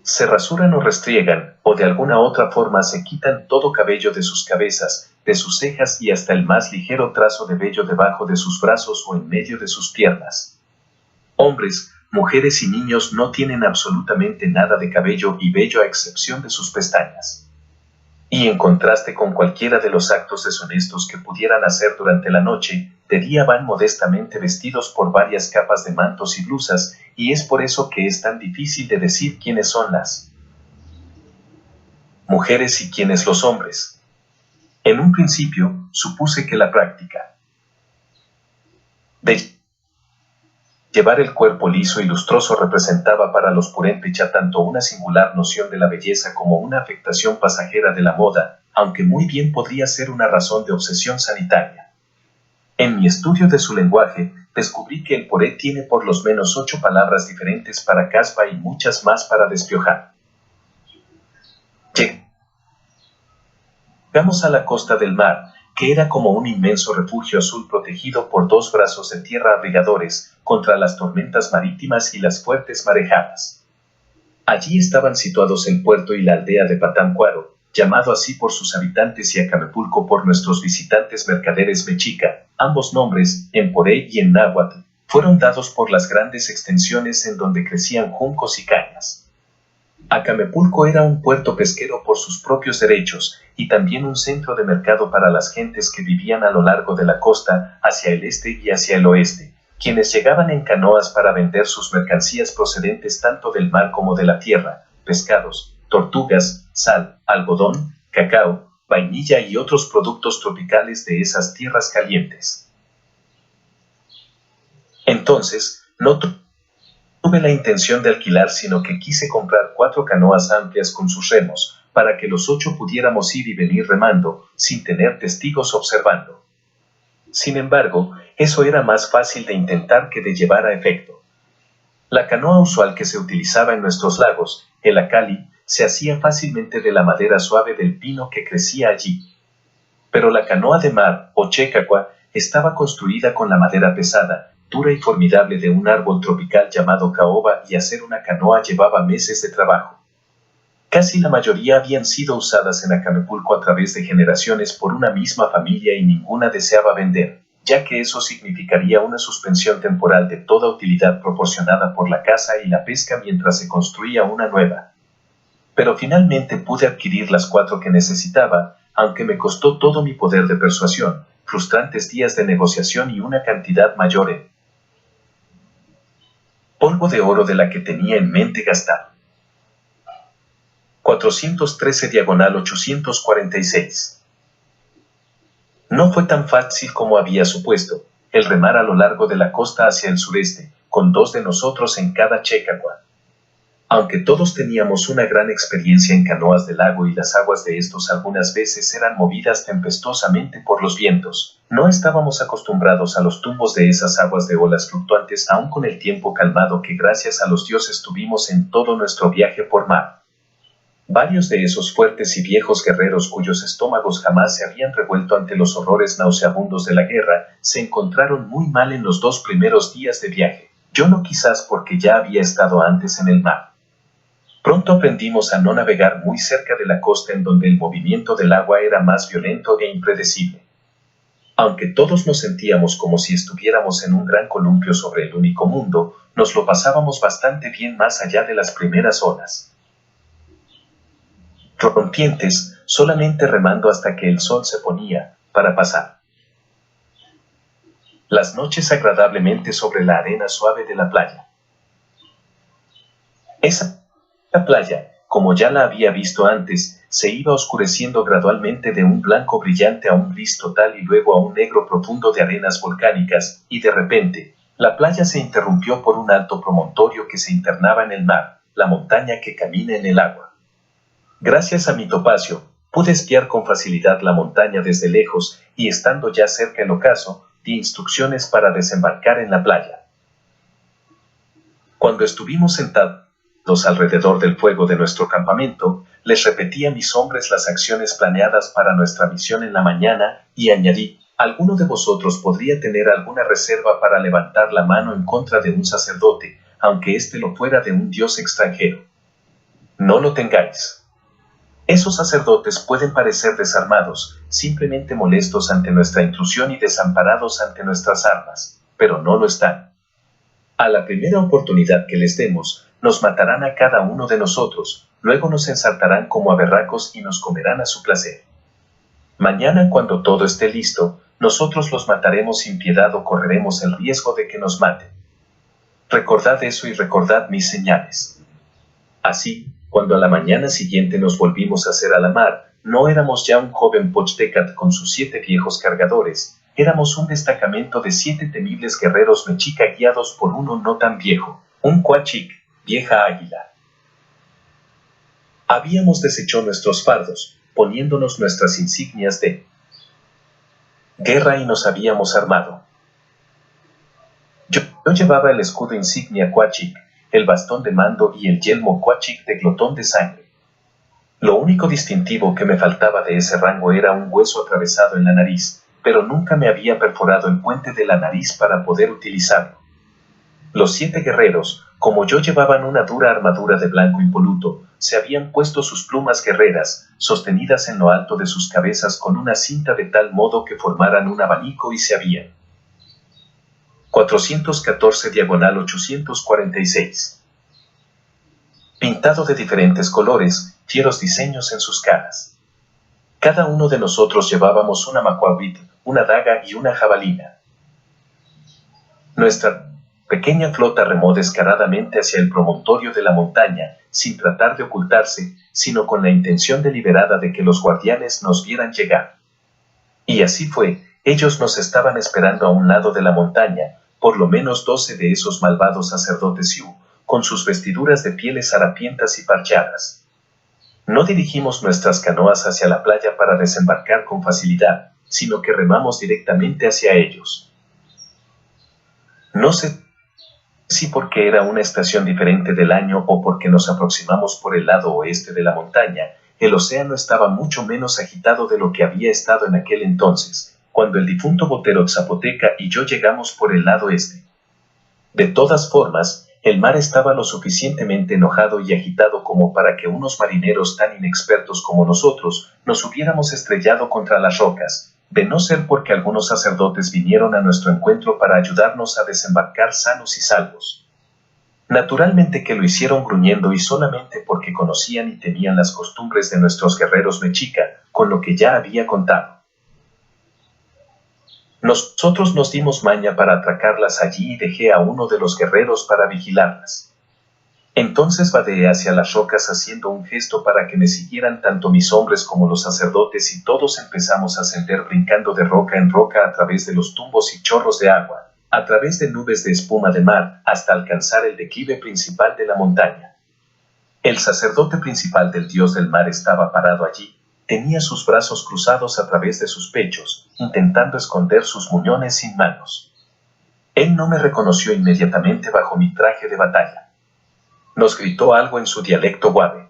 Se rasuran o restriegan, o de alguna otra forma se quitan todo cabello de sus cabezas, de sus cejas y hasta el más ligero trazo de vello debajo de sus brazos o en medio de sus piernas. Hombres, mujeres y niños no tienen absolutamente nada de cabello y vello a excepción de sus pestañas. Y en contraste con cualquiera de los actos deshonestos que pudieran hacer durante la noche, de día van modestamente vestidos por varias capas de mantos y blusas, y es por eso que es tan difícil de decir quiénes son las mujeres y quiénes los hombres. En un principio, supuse que la práctica de llevar el cuerpo liso y lustroso representaba para los purépecha tanto una singular noción de la belleza como una afectación pasajera de la moda, aunque muy bien podría ser una razón de obsesión sanitaria. En mi estudio de su lenguaje, descubrí que el poré tiene por lo menos 8 palabras diferentes para caspa y muchas más para despiojar. Llegamos a la costa del mar, que era como un inmenso refugio azul protegido por 2 brazos de tierra abrigadores contra las tormentas marítimas y las fuertes marejadas. Allí estaban situados el puerto y la aldea de Patamcuaro, llamado así por sus habitantes, y Acamepulco por nuestros visitantes mercaderes mexica. Ambos nombres, en poré y en náhuatl, fueron dados por las grandes extensiones en donde crecían juncos y cañas. Acamepulco era un puerto pesquero por sus propios derechos, y también un centro de mercado para las gentes que vivían a lo largo de la costa, hacia el este y hacia el oeste, quienes llegaban en canoas para vender sus mercancías procedentes tanto del mar como de la tierra, pescados, tortugas, sal, algodón, cacao, vainilla y otros productos tropicales de esas tierras calientes. Entonces, no tuve la intención de alquilar, sino que quise comprar 4 canoas amplias con sus remos, para que los 8 pudiéramos ir y venir remando, sin tener testigos observando. Sin embargo, eso era más fácil de intentar que de llevar a efecto. La canoa usual que se utilizaba en nuestros lagos, el acali, se hacía fácilmente de la madera suave del pino que crecía allí. Pero la canoa de mar, o checacua, estaba construida con la madera pesada, dura y formidable de un árbol tropical llamado caoba, y hacer una canoa llevaba meses de trabajo. Casi la mayoría habían sido usadas en Acapulco a través de generaciones por una misma familia y ninguna deseaba vender, ya que eso significaría una suspensión temporal de toda utilidad proporcionada por la caza y la pesca mientras se construía una nueva. Pero finalmente pude adquirir las 4 que necesitaba, aunque me costó todo mi poder de persuasión, frustrantes días de negociación y una cantidad mayor en polvo de oro de la que tenía en mente gastar. 413/846. No fue tan fácil como había supuesto, el remar a lo largo de la costa hacia el sureste, con 2 de nosotros en cada checagua. Aunque todos teníamos una gran experiencia en canoas de lago y las aguas de estos algunas veces eran movidas tempestuosamente por los vientos, no estábamos acostumbrados a los tumbos de esas aguas de olas fluctuantes aún con el tiempo calmado que gracias a los dioses tuvimos en todo nuestro viaje por mar. Varios de esos fuertes y viejos guerreros cuyos estómagos jamás se habían revuelto ante los horrores nauseabundos de la guerra, se encontraron muy mal en los 2 primeros días de viaje. Yo no, quizás porque ya había estado antes en el mar. Pronto aprendimos a no navegar muy cerca de la costa en donde el movimiento del agua era más violento e impredecible. Aunque todos nos sentíamos como si estuviéramos en un gran columpio sobre el único mundo, nos lo pasábamos bastante bien más allá de las primeras olas. Rompientes, solamente remando hasta que el sol se ponía, para pasar las noches agradablemente sobre la arena suave de la playa. Esa playa, como ya la había visto antes, se iba oscureciendo gradualmente de un blanco brillante a un gris total y luego a un negro profundo de arenas volcánicas, y de repente, la playa se interrumpió por un alto promontorio que se internaba en el mar, la montaña que camina en el agua. Gracias a mi topacio, pude espiar con facilidad la montaña desde lejos y estando ya cerca el ocaso, di instrucciones para desembarcar en la playa. Cuando estuvimos sentados alrededor del fuego de nuestro campamento, les repetí a mis hombres las acciones planeadas para nuestra misión en la mañana y añadí, ¿alguno de vosotros podría tener alguna reserva para levantar la mano en contra de un sacerdote, aunque éste lo fuera de un dios extranjero? No lo tengáis. Esos sacerdotes pueden parecer desarmados, simplemente molestos ante nuestra intrusión y desamparados ante nuestras armas, pero no lo están. A la primera oportunidad que les demos, nos matarán a cada uno de nosotros, luego nos ensartarán como a berracos y nos comerán a su placer. Mañana, cuando todo esté listo, nosotros los mataremos sin piedad o correremos el riesgo de que nos maten. Recordad eso y recordad mis señales. Así, cuando a la mañana siguiente nos volvimos a hacer a la mar, no éramos ya un joven Pochtecatl con sus 7 viejos cargadores, éramos un destacamento de 7 temibles guerreros mexica guiados por uno no tan viejo, un Cuachic, vieja águila. Habíamos deshecho nuestros fardos, poniéndonos nuestras insignias de guerra y nos habíamos armado. Yo llevaba el escudo insignia Cuachic, el bastón de mando y el yelmo Cuachic de glotón de sangre. Lo único distintivo que me faltaba de ese rango era un hueso atravesado en la nariz, pero nunca me había perforado el puente de la nariz para poder utilizarlo. Los 7 guerreros, como yo, llevaban una dura armadura de blanco impoluto, se habían puesto sus plumas guerreras, sostenidas en lo alto de sus cabezas con una cinta de tal modo que formaran un abanico y se habían 414/846. Pintado de diferentes colores, fieros diseños en sus caras. Cada uno de nosotros llevábamos una macuavit, una daga y una jabalina. Nuestra pequeña flota remó descaradamente hacia el promontorio de la montaña, sin tratar de ocultarse, sino con la intención deliberada de que los guardianes nos vieran llegar. Y así fue, ellos nos estaban esperando a un lado de la montaña, por lo menos 12 de esos malvados sacerdotes Yu, con sus vestiduras de pieles harapientas y parchadas. No dirigimos nuestras canoas hacia la playa para desembarcar con facilidad, sino que remamos directamente hacia ellos. No sé si porque era una estación diferente del año o porque nos aproximamos por el lado oeste de la montaña, el océano estaba mucho menos agitado de lo que había estado en aquel entonces, cuando el difunto botero Zapoteca y yo llegamos por el lado este. De todas formas, El mar estaba lo suficientemente enojado y agitado como para que unos marineros tan inexpertos como nosotros nos hubiéramos estrellado contra las rocas, de no ser porque algunos sacerdotes vinieron a nuestro encuentro para ayudarnos a desembarcar sanos y salvos. Naturalmente que lo hicieron gruñendo y solamente porque conocían y temían las costumbres de nuestros guerreros mexica, con lo que ya había contado. Nosotros nos dimos maña para atracarlas allí y dejé a uno de los guerreros para vigilarlas. Entonces vadeé hacia las rocas haciendo un gesto para que me siguieran tanto mis hombres como los sacerdotes y todos empezamos a ascender brincando de roca en roca a través de los tumbos y chorros de agua, a través de nubes de espuma de mar, hasta alcanzar el declive principal de la montaña. El sacerdote principal del dios del mar estaba parado allí. Tenía sus brazos cruzados a través de sus pechos, intentando esconder sus muñones sin manos. Él no me reconoció inmediatamente bajo mi traje de batalla. Nos gritó algo en su dialecto guave.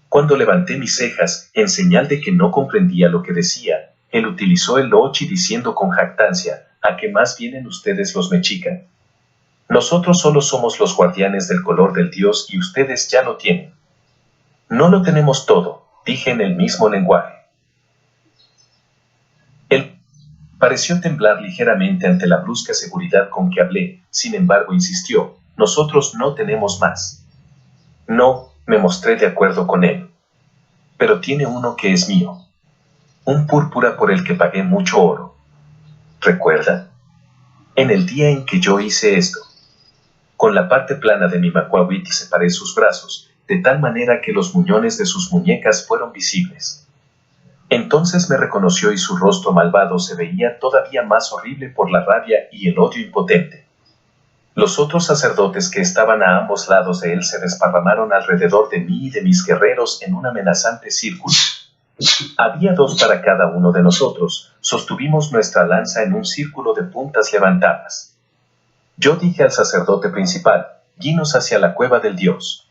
Cuando levanté mis cejas, en señal de que no comprendía lo que decía, él utilizó el ochi diciendo con jactancia, ¿a qué más vienen ustedes los mexica? Nosotros solo somos los guardianes del color del dios y ustedes ya lo tienen. No lo tenemos todo, dije en el mismo lenguaje. Él pareció temblar ligeramente ante la brusca seguridad con que hablé, sin embargo insistió, nosotros no tenemos más. No, me mostré de acuerdo con él. Pero tiene uno que es mío. Un púrpura por el que pagué mucho oro. ¿Recuerda? En el día en que yo hice esto. Con la parte plana de mi macuahuitl separé sus brazos, de tal manera que los muñones de sus muñecas fueron visibles. Entonces me reconoció y su rostro malvado se veía todavía más horrible por la rabia y el odio impotente. Los otros sacerdotes que estaban a ambos lados de él se desparramaron alrededor de mí y de mis guerreros en un amenazante círculo. Había 2 para cada uno de nosotros, sostuvimos nuestra lanza en un círculo de puntas levantadas. Yo dije al sacerdote principal, guinos hacia la cueva del dios.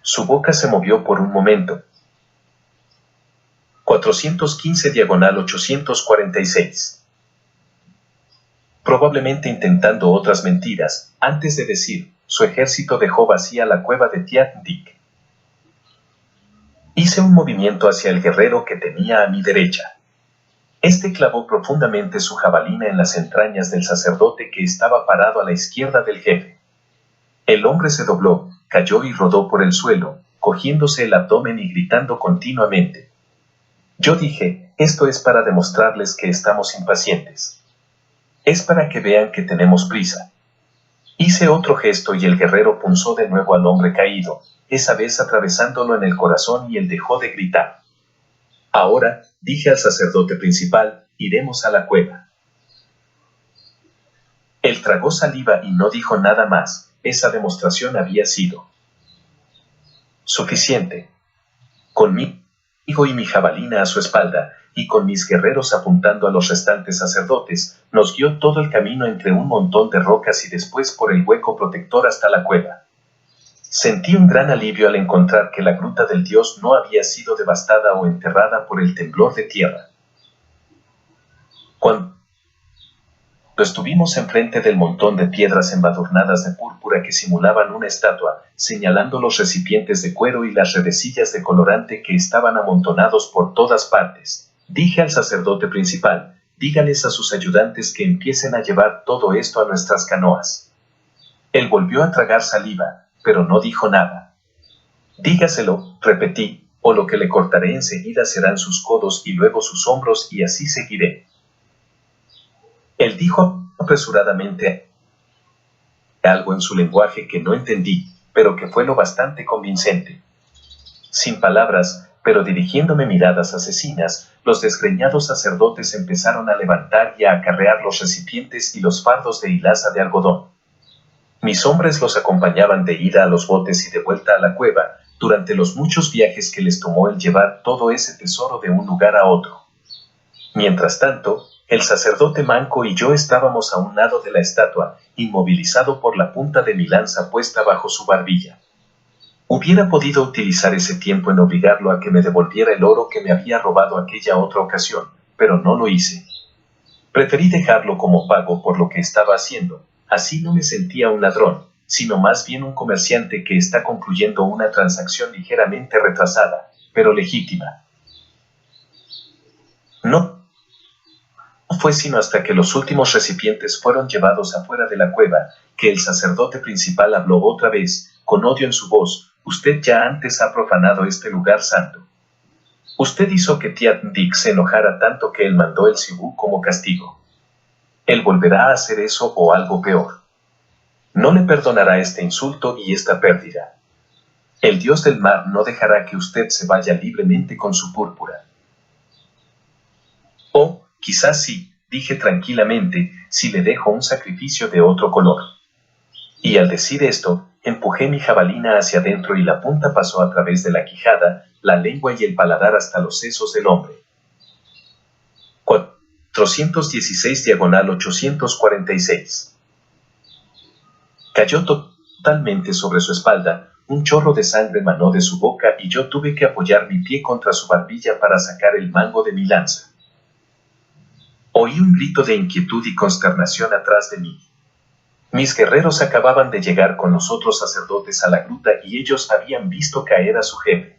Su boca se movió por un momento. 415/846. Probablemente intentando otras mentiras, antes de decir, su ejército dejó vacía la cueva de Tiat-Dik. Hice un movimiento hacia el guerrero que tenía a mi derecha. Este clavó profundamente su jabalina en las entrañas del sacerdote que estaba parado a la izquierda del jefe. El hombre se dobló, cayó y rodó por el suelo, cogiéndose el abdomen y gritando continuamente. Yo dije, esto es para demostrarles que estamos impacientes. Es para que vean que tenemos prisa. Hice otro gesto y el guerrero punzó de nuevo al hombre caído, esa vez atravesándolo en el corazón y él dejó de gritar. Ahora, dije al sacerdote principal, iremos a la cueva. Él tragó saliva y no dijo nada más, esa demostración había sido suficiente. Conmigo y mi jabalina a su espalda, y con mis guerreros apuntando a los restantes sacerdotes, nos guió todo el camino entre un montón de rocas y después por el hueco protector hasta la cueva. Sentí un gran alivio al encontrar que la gruta del dios no había sido devastada o enterrada por el temblor de tierra. Cuando estuvimos enfrente del montón de piedras embadurnadas de púrpura que simulaban una estatua, señalando los recipientes de cuero y las redecillas de colorante que estaban amontonados por todas partes, dije al sacerdote principal, dígales a sus ayudantes que empiecen a llevar todo esto a nuestras canoas. Él volvió a tragar saliva, pero no dijo nada. Dígaselo, repetí, o lo que le cortaré enseguida serán sus codos y luego sus hombros y así seguiré. Él dijo apresuradamente algo en su lenguaje que no entendí, pero que fue lo bastante convincente. Sin palabras, pero dirigiéndome miradas asesinas, los desgreñados sacerdotes empezaron a levantar y a acarrear los recipientes y los fardos de hilaza de algodón. Mis hombres los acompañaban de ida a los botes y de vuelta a la cueva, durante los muchos viajes que les tomó el llevar todo ese tesoro de un lugar a otro. Mientras tanto, el sacerdote manco y yo estábamos a un lado de la estatua, inmovilizado por la punta de mi lanza puesta bajo su barbilla. Hubiera podido utilizar ese tiempo en obligarlo a que me devolviera el oro que me había robado aquella otra ocasión, pero no lo hice. Preferí dejarlo como pago por lo que estaba haciendo, así no me sentía un ladrón, sino más bien un comerciante que está concluyendo una transacción ligeramente retrasada, pero legítima. No fue sino hasta que los últimos recipientes fueron llevados afuera de la cueva, que el sacerdote principal habló otra vez, con odio en su voz: «Usted ya antes ha profanado este lugar santo. Usted hizo que Tiat-Dik se enojara tanto que él mandó el Sibú como castigo. Él volverá a hacer eso o algo peor. No le perdonará este insulto y esta pérdida. El dios del mar no dejará que usted se vaya libremente con su púrpura». «Oh, quizás sí», dije tranquilamente, «si le dejo un sacrificio de otro color». Y al decir esto, empujé mi jabalina hacia adentro y la punta pasó a través de la quijada, la lengua y el paladar hasta los sesos del hombre. 416/846. Cayó totalmente sobre su espalda, un chorro de sangre manó de su boca y yo tuve que apoyar mi pie contra su barbilla para sacar el mango de mi lanza. Oí un grito de inquietud y consternación atrás de mí. Mis guerreros acababan de llegar con los otros sacerdotes a la gruta y ellos habían visto caer a su jefe.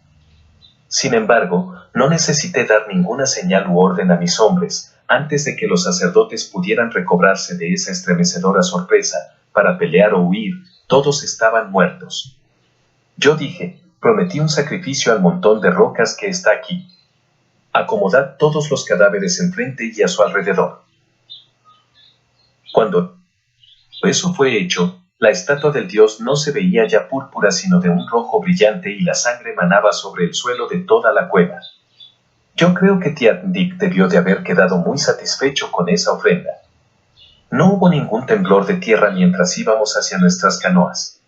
Sin embargo, no necesité dar ninguna señal u orden a mis hombres, antes de que los sacerdotes pudieran recobrarse de esa estremecedora sorpresa, para pelear o huir. Todos estaban muertos. Yo dije: «Prometí un sacrificio al montón de rocas que está aquí. Acomodad todos los cadáveres enfrente y a su alrededor». Cuando eso fue hecho, la estatua del dios no se veía ya púrpura sino de un rojo brillante y la sangre manaba sobre el suelo de toda la cueva. Yo creo que Tiat-Dik debió de haber quedado muy satisfecho con esa ofrenda. No hubo ningún temblor de tierra mientras íbamos hacia nuestras canoas.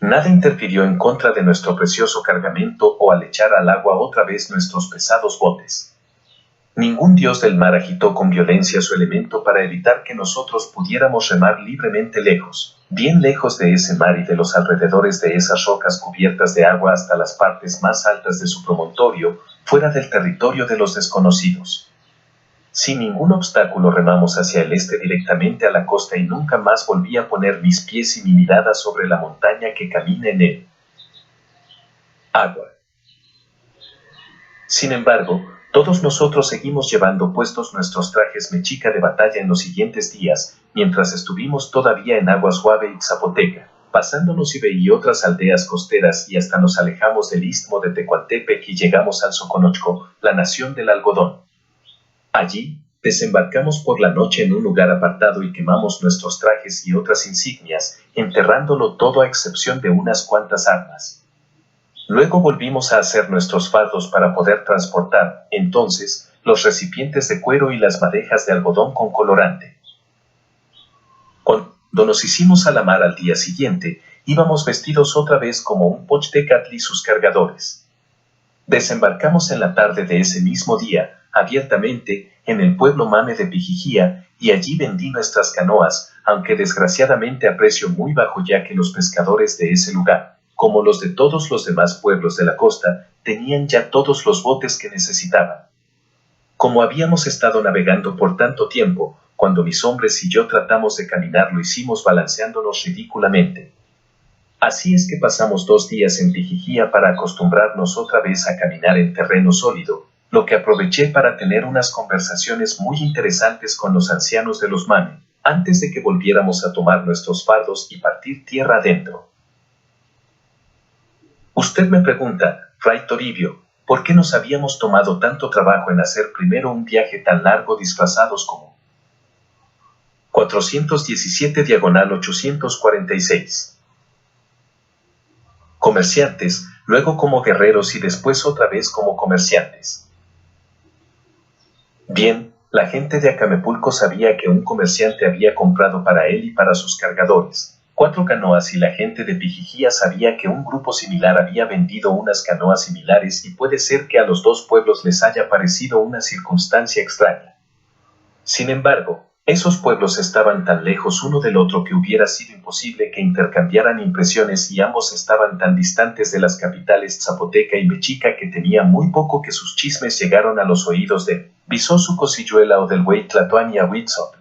Nada interfirió en contra de nuestro precioso cargamento o al echar al agua otra vez nuestros pesados botes. Ningún dios del mar agitó con violencia su elemento para evitar que nosotros pudiéramos remar libremente lejos, bien lejos de ese mar y de los alrededores de esas rocas cubiertas de agua hasta las partes más altas de su promontorio, fuera del territorio de los desconocidos. Sin ningún obstáculo remamos hacia el este directamente a la costa y nunca más volví a poner mis pies y mi mirada sobre la montaña que camina en el agua. Sin embargo, todos nosotros seguimos llevando puestos nuestros trajes mexica de batalla en los siguientes días, mientras estuvimos todavía en Agua Suave y Zapoteca, pasándonos Ibe y otras aldeas costeras y hasta nos alejamos del istmo de Tecuantepec y llegamos al Soconochco, la nación del algodón. Allí, desembarcamos por la noche en un lugar apartado y quemamos nuestros trajes y otras insignias, enterrándolo todo a excepción de unas cuantas armas. Luego volvimos a hacer nuestros fardos para poder transportar, entonces, los recipientes de cuero y las madejas de algodón con colorante. Cuando nos hicimos a la mar al día siguiente, íbamos vestidos otra vez como un Pochtecatl y sus cargadores. Desembarcamos en la tarde de ese mismo día, abiertamente, en el pueblo mame de Pijijía, y allí vendí nuestras canoas, aunque desgraciadamente a precio muy bajo ya que los pescadores de ese lugar, como los de todos los demás pueblos de la costa, tenían ya todos los botes que necesitaban. Como habíamos estado navegando por tanto tiempo, cuando mis hombres y yo tratamos de caminar lo hicimos balanceándonos ridículamente. Así es que pasamos 2 días en Pijijía para acostumbrarnos otra vez a caminar en terreno sólido, lo que aproveché para tener unas conversaciones muy interesantes con los ancianos de los Mame, antes de que volviéramos a tomar nuestros fardos y partir tierra adentro. Usted me pregunta, Fray Toribio, ¿por qué nos habíamos tomado tanto trabajo en hacer primero un viaje tan largo disfrazados como 417/846? Comerciantes, luego como guerreros y después otra vez como comerciantes. Bien, la gente de Acamepulco sabía que un comerciante había comprado para él y para sus cargadores 4 canoas y la gente de Pijijía sabía que un grupo similar había vendido unas canoas similares y puede ser que a los 2 pueblos les haya parecido una circunstancia extraña. Sin embargo, esos pueblos estaban tan lejos uno del otro que hubiera sido imposible que intercambiaran impresiones y ambos estaban tan distantes de las capitales Zapoteca y Mexica que tenía muy poco que sus chismes llegaron a los oídos de Visosu Cosilluela o del Güey Tlatoani a Huitzotl.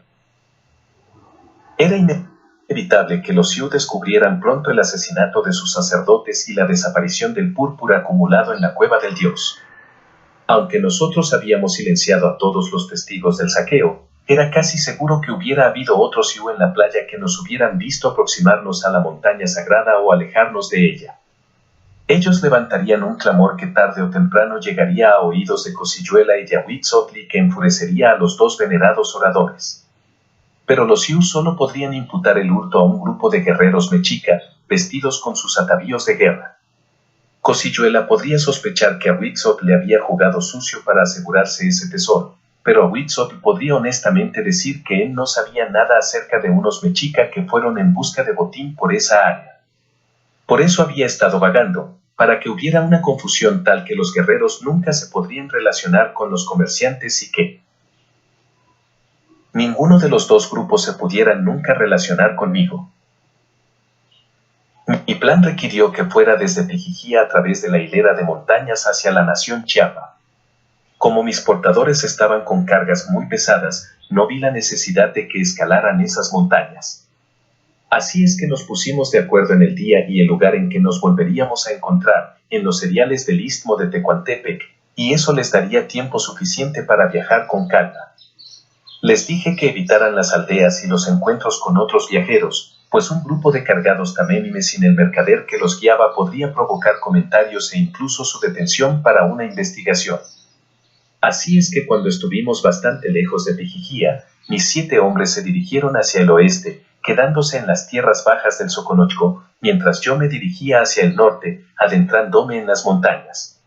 Era inevitable inevitable que los Sioux descubrieran pronto el asesinato de sus sacerdotes y la desaparición del púrpura acumulado en la cueva del dios. Aunque nosotros habíamos silenciado a todos los testigos del saqueo, era casi seguro que hubiera habido otros Sioux en la playa que nos hubieran visto aproximarnos a la montaña sagrada o alejarnos de ella. Ellos levantarían un clamor que tarde o temprano llegaría a oídos de Cossilluela y de Ahuitzotli, que enfurecería a los dos venerados oradores. Pero los Sioux solo podrían imputar el hurto a un grupo de guerreros mexica, vestidos con sus atavíos de guerra. Cossilluela podría sospechar que Ahuitzotl le había jugado sucio para asegurarse ese tesoro, pero Ahuitzotl podría honestamente decir que él no sabía nada acerca de unos mexica que fueron en busca de botín por esa área. Por eso había estado vagando, para que hubiera una confusión tal que los guerreros nunca se podrían relacionar con los comerciantes y que ninguno de los dos grupos se pudiera nunca relacionar conmigo. Mi plan requirió que fuera desde Pijijiá a través de la hilera de montañas hacia la nación Chiapa. Como mis portadores estaban con cargas muy pesadas, no vi la necesidad de que escalaran esas montañas. Así es que nos pusimos de acuerdo en el día y el lugar en que nos volveríamos a encontrar, en los cereales del istmo de Tecuantepec, y eso les daría tiempo suficiente para viajar con calma. Les dije que evitaran las aldeas y los encuentros con otros viajeros, pues un grupo de cargados tamémimes sin el mercader que los guiaba podría provocar comentarios e incluso su detención para una investigación. Así es que cuando estuvimos bastante lejos de Pijijiá, mis 7 hombres se dirigieron hacia el oeste, quedándose en las tierras bajas del Soconochco, mientras yo me dirigía hacia el norte, adentrándome en las montañas.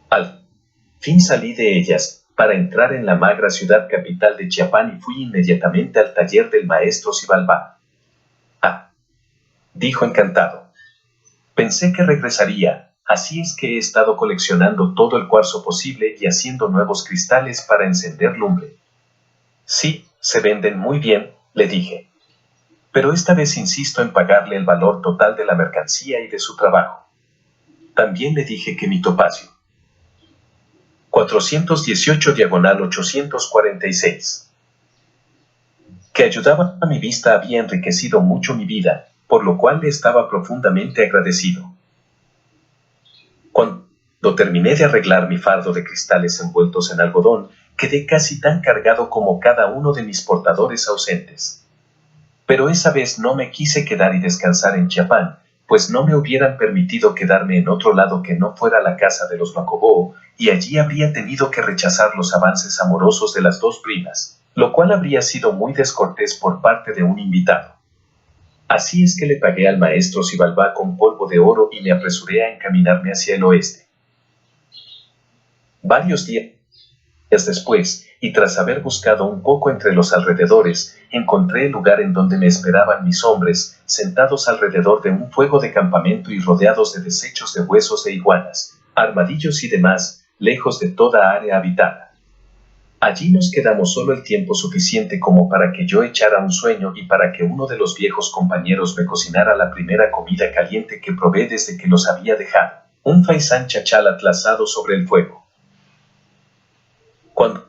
Al fin salí de ellas, para entrar en la magra ciudad capital de Chiapán, y fui inmediatamente al taller del maestro Xibalbá. Ah, dijo encantado. Pensé que regresaría, así es que he estado coleccionando todo el cuarzo posible y haciendo nuevos cristales para encender lumbre. Sí, se venden muy bien, le dije. Pero esta vez insisto en pagarle el valor total de la mercancía y de su trabajo. También le dije que mi topacio 418/846, que ayudaba a mi vista, había enriquecido mucho mi vida, por lo cual le estaba profundamente agradecido. Cuando terminé de arreglar mi fardo de cristales envueltos en algodón, quedé casi tan cargado como cada uno de mis portadores ausentes. Pero esa vez no me quise quedar y descansar en Chiapán, pues no me hubieran permitido quedarme en otro lado que no fuera la casa de los Macobó, y allí habría tenido que rechazar los avances amorosos de las dos primas, lo cual habría sido muy descortés por parte de un invitado. Así es que le pagué al maestro Xibalbá con polvo de oro y me apresuré a encaminarme hacia el oeste. Varios días después, y tras haber buscado un poco entre los alrededores, encontré el lugar en donde me esperaban mis hombres, sentados alrededor de un fuego de campamento y rodeados de desechos de huesos de iguanas, armadillos y demás, lejos de toda área habitada. Allí nos quedamos solo el tiempo suficiente como para que yo echara un sueño y para que uno de los viejos compañeros me cocinara la primera comida caliente que probé desde que los había dejado, un faisán chachalat asado sobre el fuego. Cuando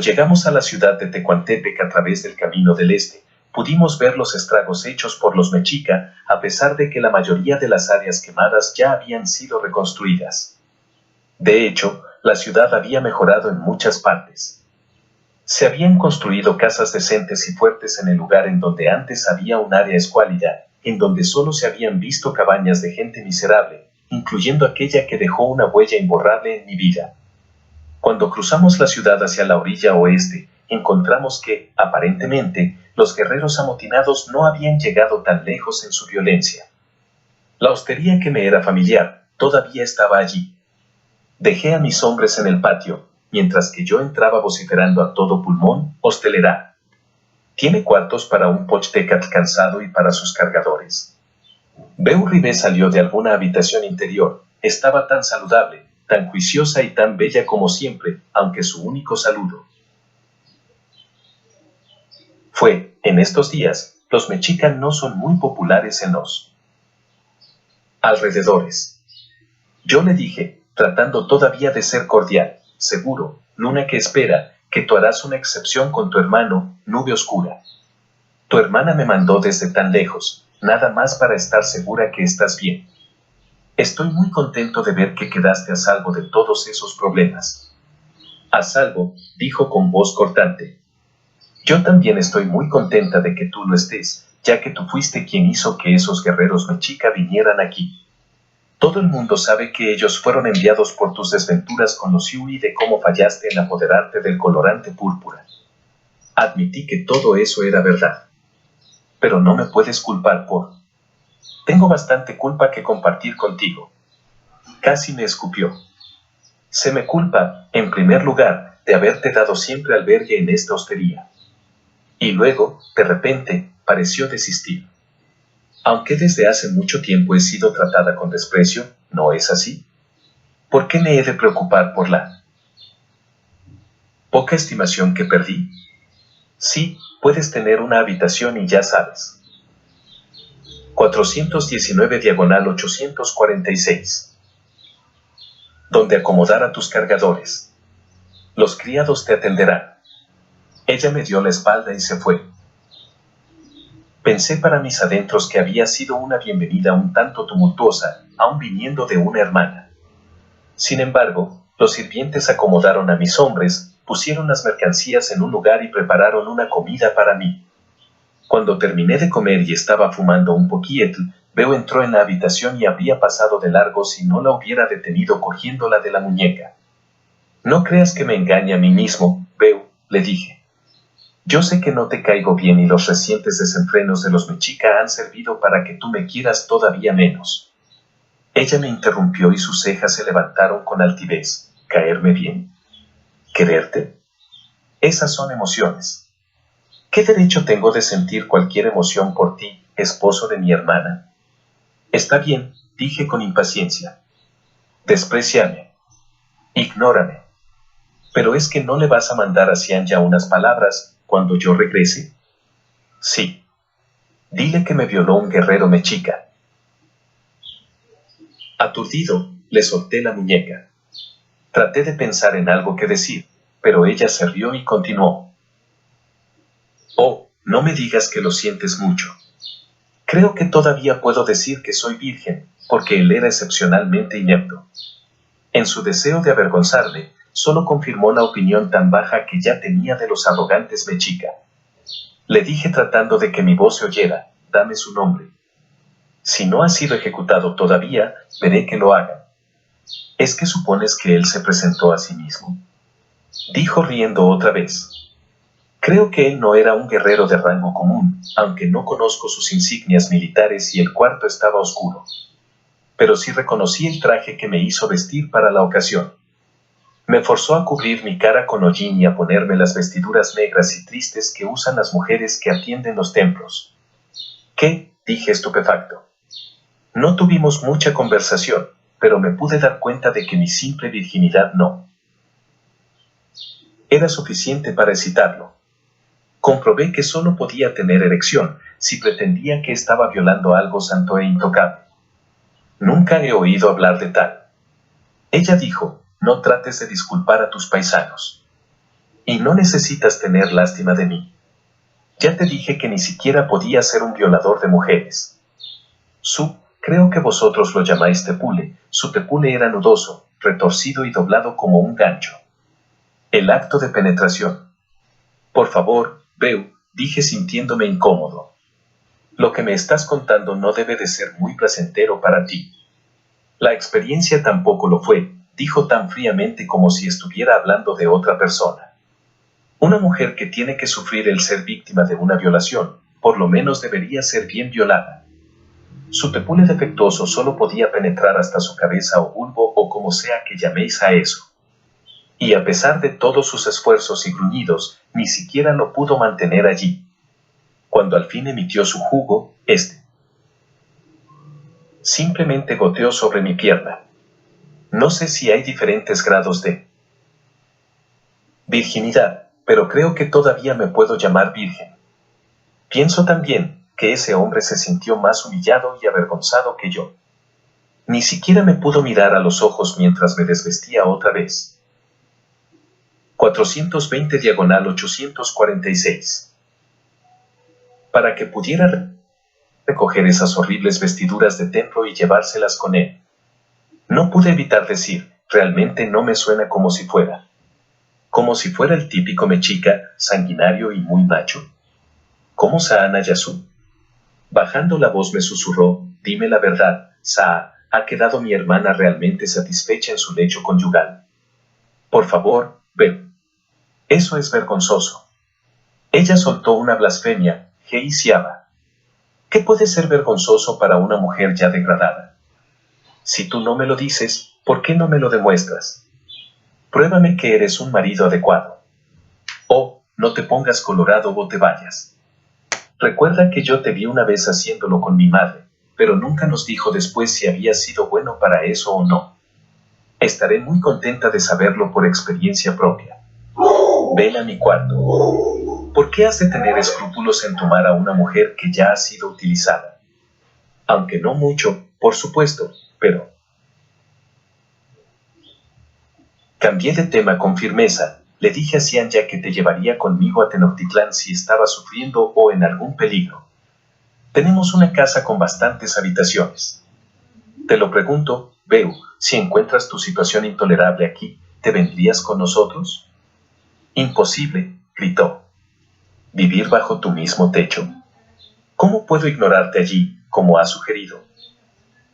llegamos a la ciudad de Tecuantepec a través del camino del este, pudimos ver los estragos hechos por los mexica, a pesar de que la mayoría de las áreas quemadas ya habían sido reconstruidas. De hecho, la ciudad había mejorado en muchas partes. Se habían construido casas decentes y fuertes en el lugar en donde antes había un área escuálida, en donde solo se habían visto cabañas de gente miserable, incluyendo aquella que dejó una huella imborrable en mi vida. Cuando cruzamos la ciudad hacia la orilla oeste, encontramos que, aparentemente, los guerreros amotinados no habían llegado tan lejos en su violencia. La hostería que me era familiar todavía estaba allí. Dejé a mis hombres en el patio, mientras que yo entraba vociferando a todo pulmón: hostelera. ¿Tiene cuartos para un pochtecatl cansado y para sus cargadores? Beurribé salió de alguna habitación interior. Estaba tan saludable, tan juiciosa y tan bella como siempre, aunque su único saludo fue: en estos días, los mexican no son muy populares en los alrededores. Yo le dije, tratando todavía de ser cordial: seguro, luna que espera, que tú harás una excepción con tu hermano, nube oscura. Tu hermana me mandó desde tan lejos, nada más para estar segura que estás bien. Estoy muy contento de ver que quedaste a salvo de todos esos problemas. A salvo, dijo con voz cortante. Yo también estoy muy contenta de que tú lo estés, ya que tú fuiste quien hizo que esos guerreros mexica vinieran aquí. Todo el mundo sabe que ellos fueron enviados por tus desventuras con los Yui y de cómo fallaste en apoderarte del colorante púrpura. Admití que todo eso era verdad. Pero no me puedes culpar por... Tengo bastante culpa que compartir contigo. Casi me escupió. Se me culpa, en primer lugar, de haberte dado siempre albergue en esta hostería. Y luego, de repente, pareció desistir. Aunque desde hace mucho tiempo he sido tratada con desprecio, ¿no es así? ¿Por qué me he de preocupar por la poca estimación que perdí? Sí, puedes tener una habitación y ya sabes. 419 diagonal 846. Donde acomodar a tus cargadores. Los criados te atenderán. Ella me dio la espalda y se fue. Pensé para mis adentros que había sido una bienvenida un tanto tumultuosa, aun viniendo de una hermana. Sin embargo, los sirvientes acomodaron a mis hombres, pusieron las mercancías en un lugar y prepararon una comida para mí. Cuando terminé de comer y estaba fumando un poquietl, Beo entró en la habitación y habría pasado de largo si no la hubiera detenido cogiéndola de la muñeca. No creas que me engañe a mí mismo, Beo, le dije. Yo sé que no te caigo bien y los recientes desenfrenos de los mexica han servido para que tú me quieras todavía menos. Ella me interrumpió y sus cejas se levantaron con altivez. ¿Caerme bien? ¿Quererte? Esas son emociones. ¿Qué derecho tengo de sentir cualquier emoción por ti, esposo de mi hermana? Está bien, dije con impaciencia. Despréciame. Ignórame. Pero es que no le vas a mandar a Xianya unas palabras cuando yo regrese. Sí. Dile que me violó un guerrero mexica. Aturdido, le solté la muñeca. Traté de pensar en algo que decir, pero ella se rió y continuó. Oh, no me digas que lo sientes mucho. Creo que todavía puedo decir que soy virgen, porque él era excepcionalmente inepto. En su deseo de avergonzarle, solo confirmó la opinión tan baja que ya tenía de los arrogantes mexica. Le dije tratando de que mi voz se oyera, dame su nombre. Si no ha sido ejecutado todavía, veré que lo hagan. ¿Es que supones que él se presentó a sí mismo? Dijo riendo otra vez. Creo que él no era un guerrero de rango común, aunque no conozco sus insignias militares y el cuarto estaba oscuro. Pero sí reconocí el traje que me hizo vestir para la ocasión. Me forzó a cubrir mi cara con hollín y a ponerme las vestiduras negras y tristes que usan las mujeres que atienden los templos. ¿Qué? Dije estupefacto. No tuvimos mucha conversación, pero me pude dar cuenta de que mi simple virginidad no era suficiente para excitarlo. Comprobé que solo podía tener erección si pretendía que estaba violando algo santo e intocable. Nunca he oído hablar de tal. Ella dijo, no trates de disculpar a tus paisanos. Y no necesitas tener lástima de mí. Ya te dije que ni siquiera podía ser un violador de mujeres. Creo que vosotros lo llamáis tepule. Su tepule era nudoso, retorcido y doblado como un gancho. El acto de penetración. Por favor, Beu, dije sintiéndome incómodo. Lo que me estás contando no debe de ser muy placentero para ti. La experiencia tampoco lo fue, dijo tan fríamente como si estuviera hablando de otra persona. Una mujer que tiene que sufrir el ser víctima de una violación, por lo menos debería ser bien violada. Su tepule defectuoso solo podía penetrar hasta su cabeza o bulbo o como sea que llaméis a eso. Y a pesar de todos sus esfuerzos y gruñidos, ni siquiera lo pudo mantener allí. Cuando al fin emitió su jugo, simplemente goteó sobre mi pierna. No sé si hay diferentes grados de virginidad, pero creo que todavía me puedo llamar virgen. Pienso también que ese hombre se sintió más humillado y avergonzado que yo. Ni siquiera me pudo mirar a los ojos mientras me desvestía otra vez. 420 diagonal 846. para que pudiera recoger esas horribles vestiduras de templo y llevárselas con él. No pude evitar decir, realmente no me suena como si fuera. Como si fuera el típico mexica, sanguinario y muy macho. ¿Cómo Saana Yasu? Bajando la voz me susurró, dime la verdad, Saa, ¿ha quedado mi hermana realmente satisfecha en su lecho conyugal? Por favor, ven. Eso es vergonzoso. Ella soltó una blasfemia, Hei Siaba. ¿Qué puede ser vergonzoso para una mujer ya degradada? Si tú no me lo dices, ¿por qué no me lo demuestras? Pruébame que eres un marido adecuado. Oh, no te pongas colorado o te vayas. Recuerda que yo te vi una vez haciéndolo con mi madre, pero nunca nos dijo después si había sido bueno para eso o no. Estaré muy contenta de saberlo por experiencia propia. Ven a mi cuarto. ¿Por qué has de tener escrúpulos en tomar a una mujer que ya ha sido utilizada? Aunque no mucho, por supuesto, pero... Cambié de tema con firmeza. Le dije a Cianya que te llevaría conmigo a Tenochtitlán si estaba sufriendo o en algún peligro. Tenemos una casa con bastantes habitaciones. Te lo pregunto, Beu, si encuentras tu situación intolerable aquí, ¿te vendrías con nosotros? Imposible, gritó. ¿Vivir bajo tu mismo techo? ¿Cómo puedo ignorarte allí, como has sugerido?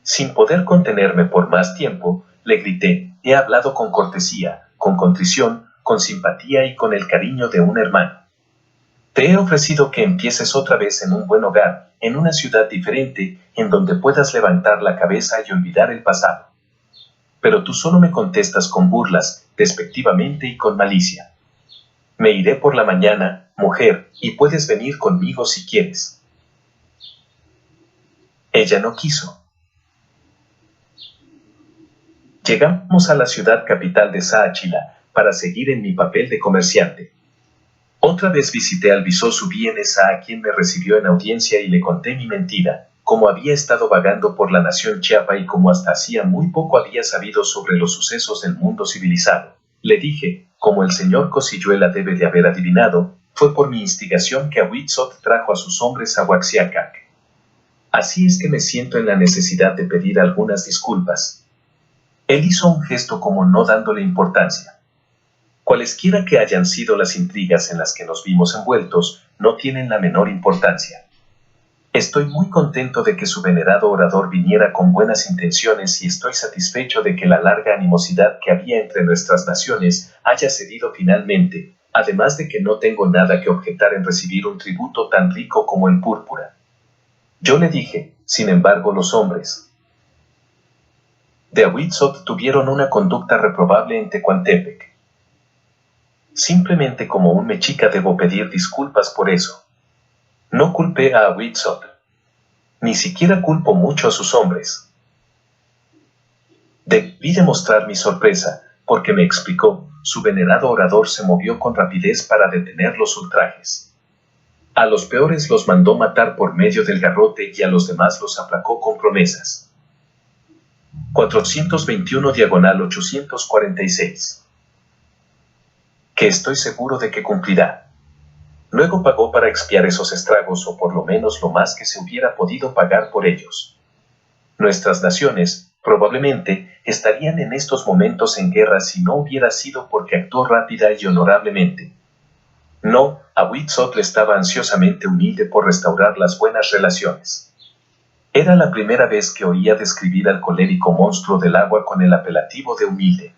Sin poder contenerme por más tiempo, le grité, he hablado con cortesía, con contrición, con simpatía y con el cariño de un hermano. Te he ofrecido que empieces otra vez en un buen hogar, en una ciudad diferente, en donde puedas levantar la cabeza y olvidar el pasado. Pero tú solo me contestas con burlas, despectivamente y con malicia. Me iré por la mañana, mujer, y puedes venir conmigo si quieres. Ella no quiso. Llegamos a la ciudad capital de Saachila, para seguir en mi papel de comerciante. Otra vez visité al Bisosu Bienesa, a quien me recibió en audiencia y le conté mi mentira, cómo había estado vagando por la nación Chiapa y cómo hasta hacía muy poco había sabido sobre los sucesos del mundo civilizado. Le dije, como el señor Cosilluela debe de haber adivinado, fue por mi instigación que Ahuitzot trajo a sus hombres a Huaxiacac. Así es que me siento en la necesidad de pedir algunas disculpas. Él hizo un gesto como no dándole importancia. Cualesquiera que hayan sido las intrigas en las que nos vimos envueltos, no tienen la menor importancia. Estoy muy contento de que su venerado orador viniera con buenas intenciones y estoy satisfecho de que la larga animosidad que había entre nuestras naciones haya cedido finalmente, además de que no tengo nada que objetar en recibir un tributo tan rico como el púrpura. Yo le dije, sin embargo, los hombres de Ahuitzot tuvieron una conducta reprobable en Tecuantepec. Simplemente como un mexica debo pedir disculpas por eso. No culpé a Ahuitzot. Ni siquiera culpo mucho a sus hombres. Debí demostrar mi sorpresa, porque me explicó, su venerado orador se movió con rapidez para detener los ultrajes. A los peores los mandó matar por medio del garrote y a los demás los aplacó con promesas. 421/846. Que estoy seguro de que cumplirá. Luego pagó para expiar esos estragos o por lo menos lo más que se hubiera podido pagar por ellos. Nuestras naciones, probablemente, estarían en estos momentos en guerra si no hubiera sido porque actuó rápida y honorablemente. No, Ahuitzotl estaba ansiosamente humilde por restaurar las buenas relaciones. Era la primera vez que oía describir al colérico monstruo del agua con el apelativo de humilde.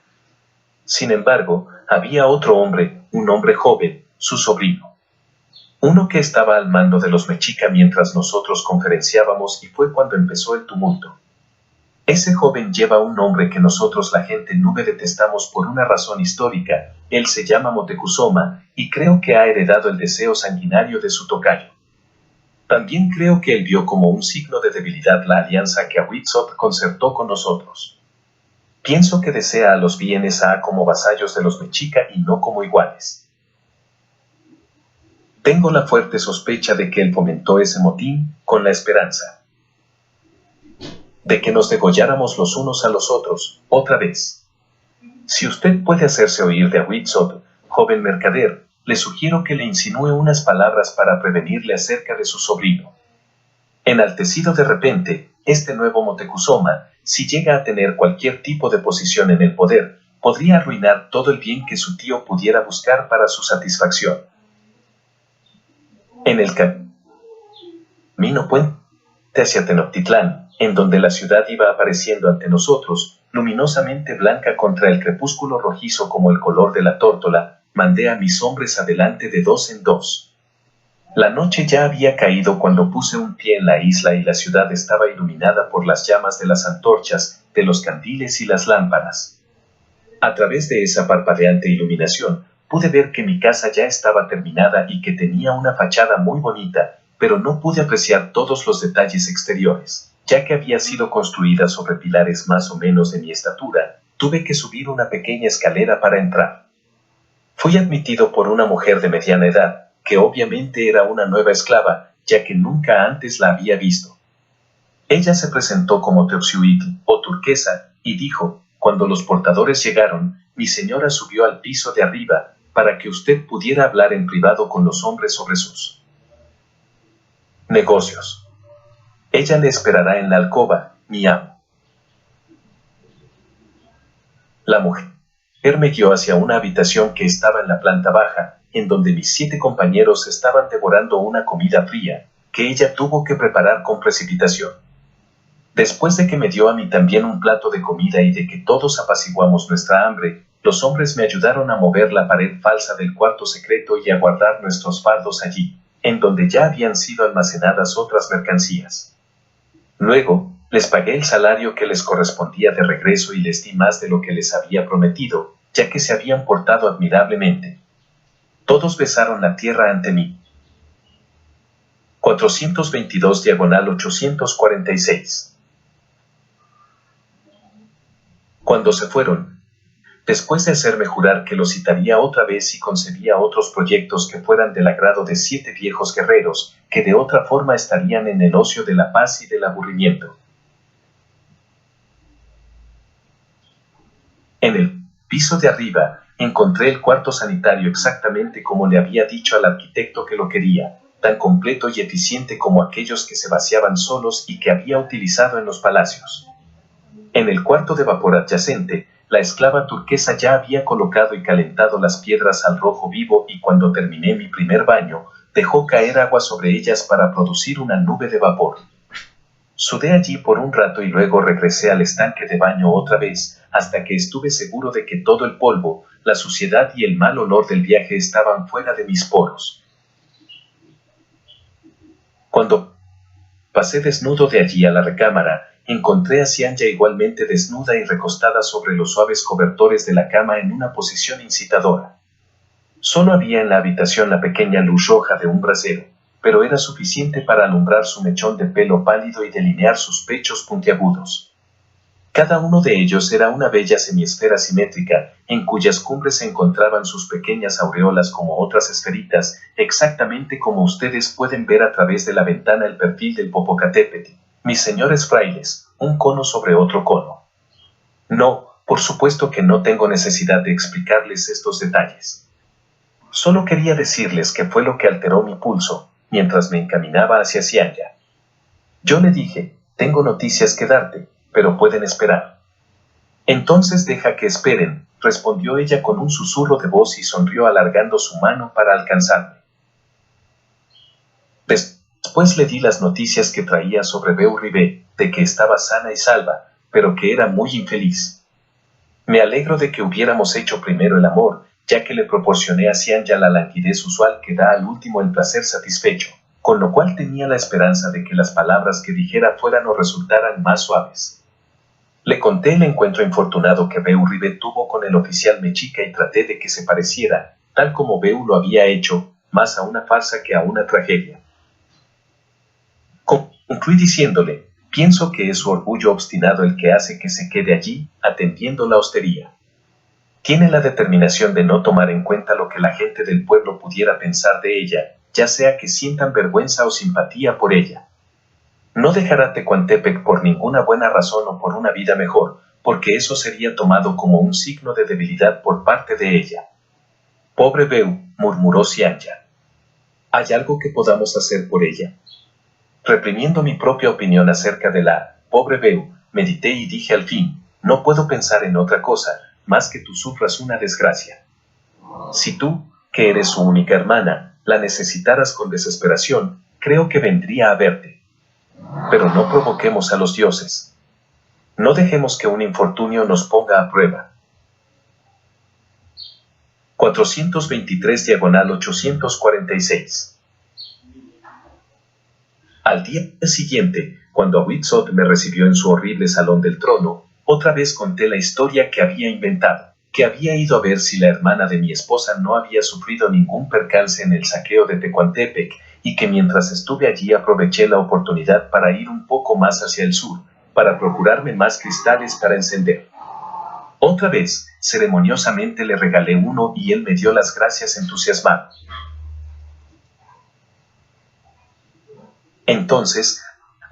Sin embargo, había otro hombre, un hombre joven, su sobrino. Uno que estaba al mando de los mexica mientras nosotros conferenciábamos y fue cuando empezó el tumulto. Ese joven lleva un nombre que nosotros la gente nube detestamos por una razón histórica. Él se llama Motecuzoma y creo que ha heredado el deseo sanguinario de su tocayo. También creo que él vio como un signo de debilidad la alianza que Ahuitzot concertó con nosotros. Pienso que desea a los Bienesa como vasallos de los mexica y no como iguales. Tengo la fuerte sospecha de que él fomentó ese motín con la esperanza de que nos degolláramos los unos a los otros, otra vez. Si usted puede hacerse oír de Ahuitzot, joven mercader, le sugiero que le insinúe unas palabras para prevenirle acerca de su sobrino. Enaltecido de repente, este nuevo Moctezuma, si llega a tener cualquier tipo de posición en el poder, podría arruinar todo el bien que su tío pudiera buscar para su satisfacción. En el camino puente hacia Tenochtitlán, en donde la ciudad iba apareciendo ante nosotros, luminosamente blanca contra el crepúsculo rojizo como el color de la tórtola, mandé a mis hombres adelante de 2 en 2. La noche ya había caído cuando puse un pie en la isla y la ciudad estaba iluminada por las llamas de las antorchas, de los candiles y las lámparas. A través de esa parpadeante iluminación, pude ver que mi casa ya estaba terminada y que tenía una fachada muy bonita, pero no pude apreciar todos los detalles exteriores, ya que había sido construida sobre pilares más o menos de mi estatura. Tuve que subir una pequeña escalera para entrar. Fui admitido por una mujer de mediana edad, que obviamente era una nueva esclava, ya que nunca antes la había visto. Ella se presentó como Teoxihuitl, o turquesa, y dijo: cuando los portadores llegaron, mi señora subió al piso de arriba, para que usted pudiera hablar en privado con los hombres sobre sus negocios. Ella le esperará en la alcoba, mi amo. La mujer me guió hacia una habitación que estaba en la planta baja, en donde mis 7 compañeros estaban devorando una comida fría, que ella tuvo que preparar con precipitación. Después de que me dio a mí también un plato de comida y de que todos apaciguamos nuestra hambre, los hombres me ayudaron a mover la pared falsa del cuarto secreto y a guardar nuestros fardos allí, en donde ya habían sido almacenadas otras mercancías. Luego, les pagué el salario que les correspondía de regreso y les di más de lo que les había prometido, ya que se habían portado admirablemente. Todos besaron la tierra ante mí. 422/846. Cuando se fueron, después de hacerme jurar que los citaría otra vez si concebía otros proyectos que fueran del agrado de 7 viejos guerreros, que de otra forma estarían en el ocio de la paz y del aburrimiento. En el piso de arriba, encontré el cuarto sanitario exactamente como le había dicho al arquitecto que lo quería, tan completo y eficiente como aquellos que se vaciaban solos y que había utilizado en los palacios. En el cuarto de vapor adyacente, la esclava turquesa ya había colocado y calentado las piedras al rojo vivo y cuando terminé mi primer baño, dejó caer agua sobre ellas para producir una nube de vapor. Sudé allí por un rato y luego regresé al estanque de baño otra vez, hasta que estuve seguro de que todo el polvo, la suciedad y el mal olor del viaje estaban fuera de mis poros. Cuando pasé desnudo de allí a la recámara, encontré a Xianya igualmente desnuda y recostada sobre los suaves cobertores de la cama en una posición incitadora. Solo había en la habitación la pequeña luz roja de un brasero, pero era suficiente para alumbrar su mechón de pelo pálido y delinear sus pechos puntiagudos. Cada uno de ellos era una bella semiesfera simétrica, en cuyas cumbres se encontraban sus pequeñas aureolas como otras esferitas, exactamente como ustedes pueden ver a través de la ventana el perfil del Popocatépetl. Mis señores frailes, un cono sobre otro cono. No, por supuesto que no tengo necesidad de explicarles estos detalles. Solo quería decirles que fue lo que alteró mi pulso, mientras me encaminaba hacia Xianya. Yo le dije: tengo noticias que darte, pero pueden esperar. Entonces deja que esperen, respondió ella con un susurro de voz y sonrió alargando su mano para alcanzarme. Después le di las noticias que traía sobre Beau Ribé, de que estaba sana y salva, pero que era muy infeliz. Me alegro de que hubiéramos hecho primero el amor, ya que le proporcioné a Xianya la languidez usual que da al último el placer satisfecho, con lo cual tenía la esperanza de que las palabras que dijera fueran o resultaran más suaves. Le conté el encuentro infortunado que Beau Ribé tuvo con el oficial mexica y traté de que se pareciera, tal como Beau lo había hecho, más a una farsa que a una tragedia. Concluí diciéndole: pienso que es su orgullo obstinado el que hace que se quede allí, atendiendo la hostería. Tiene la determinación de no tomar en cuenta lo que la gente del pueblo pudiera pensar de ella, ya sea que sientan vergüenza o simpatía por ella. No dejará Tecuantepec por ninguna buena razón o por una vida mejor, porque eso sería tomado como un signo de debilidad por parte de ella. Pobre Beu, murmuró Xianya. ¿Hay algo que podamos hacer por ella? Reprimiendo mi propia opinión acerca de la pobre Beu, medité y dije al fin, no puedo pensar en otra cosa, más que tú sufras una desgracia. Si tú, que eres su única hermana, la necesitaras con desesperación, creo que vendría a verte. Pero no provoquemos a los dioses. No dejemos que un infortunio nos ponga a prueba. 423/846. Al día siguiente, cuando Awitsot me recibió en su horrible salón del trono, otra vez conté la historia que había inventado, que había ido a ver si la hermana de mi esposa no había sufrido ningún percance en el saqueo de Tecuantepec, y que mientras estuve allí aproveché la oportunidad para ir un poco más hacia el sur, para procurarme más cristales para encender. Otra vez, ceremoniosamente le regalé uno y él me dio las gracias entusiasmado. Entonces,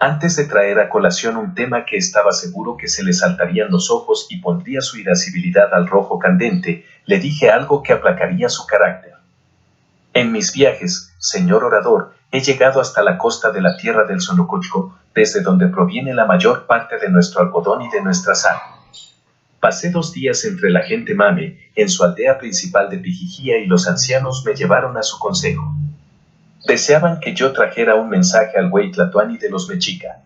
antes de traer a colación un tema que estaba seguro que se le saltarían los ojos y pondría su irascibilidad al rojo candente, le dije algo que aplacaría su carácter. En mis viajes, señor orador, he llegado hasta la costa de la tierra del Sonocochco, desde donde proviene la mayor parte de nuestro algodón y de nuestra sal. Pasé 2 días entre la gente mame, en su aldea principal de Pijijía, y los ancianos me llevaron a su consejo. Deseaban que yo trajera un mensaje al güey Tlatoani de los Mexica.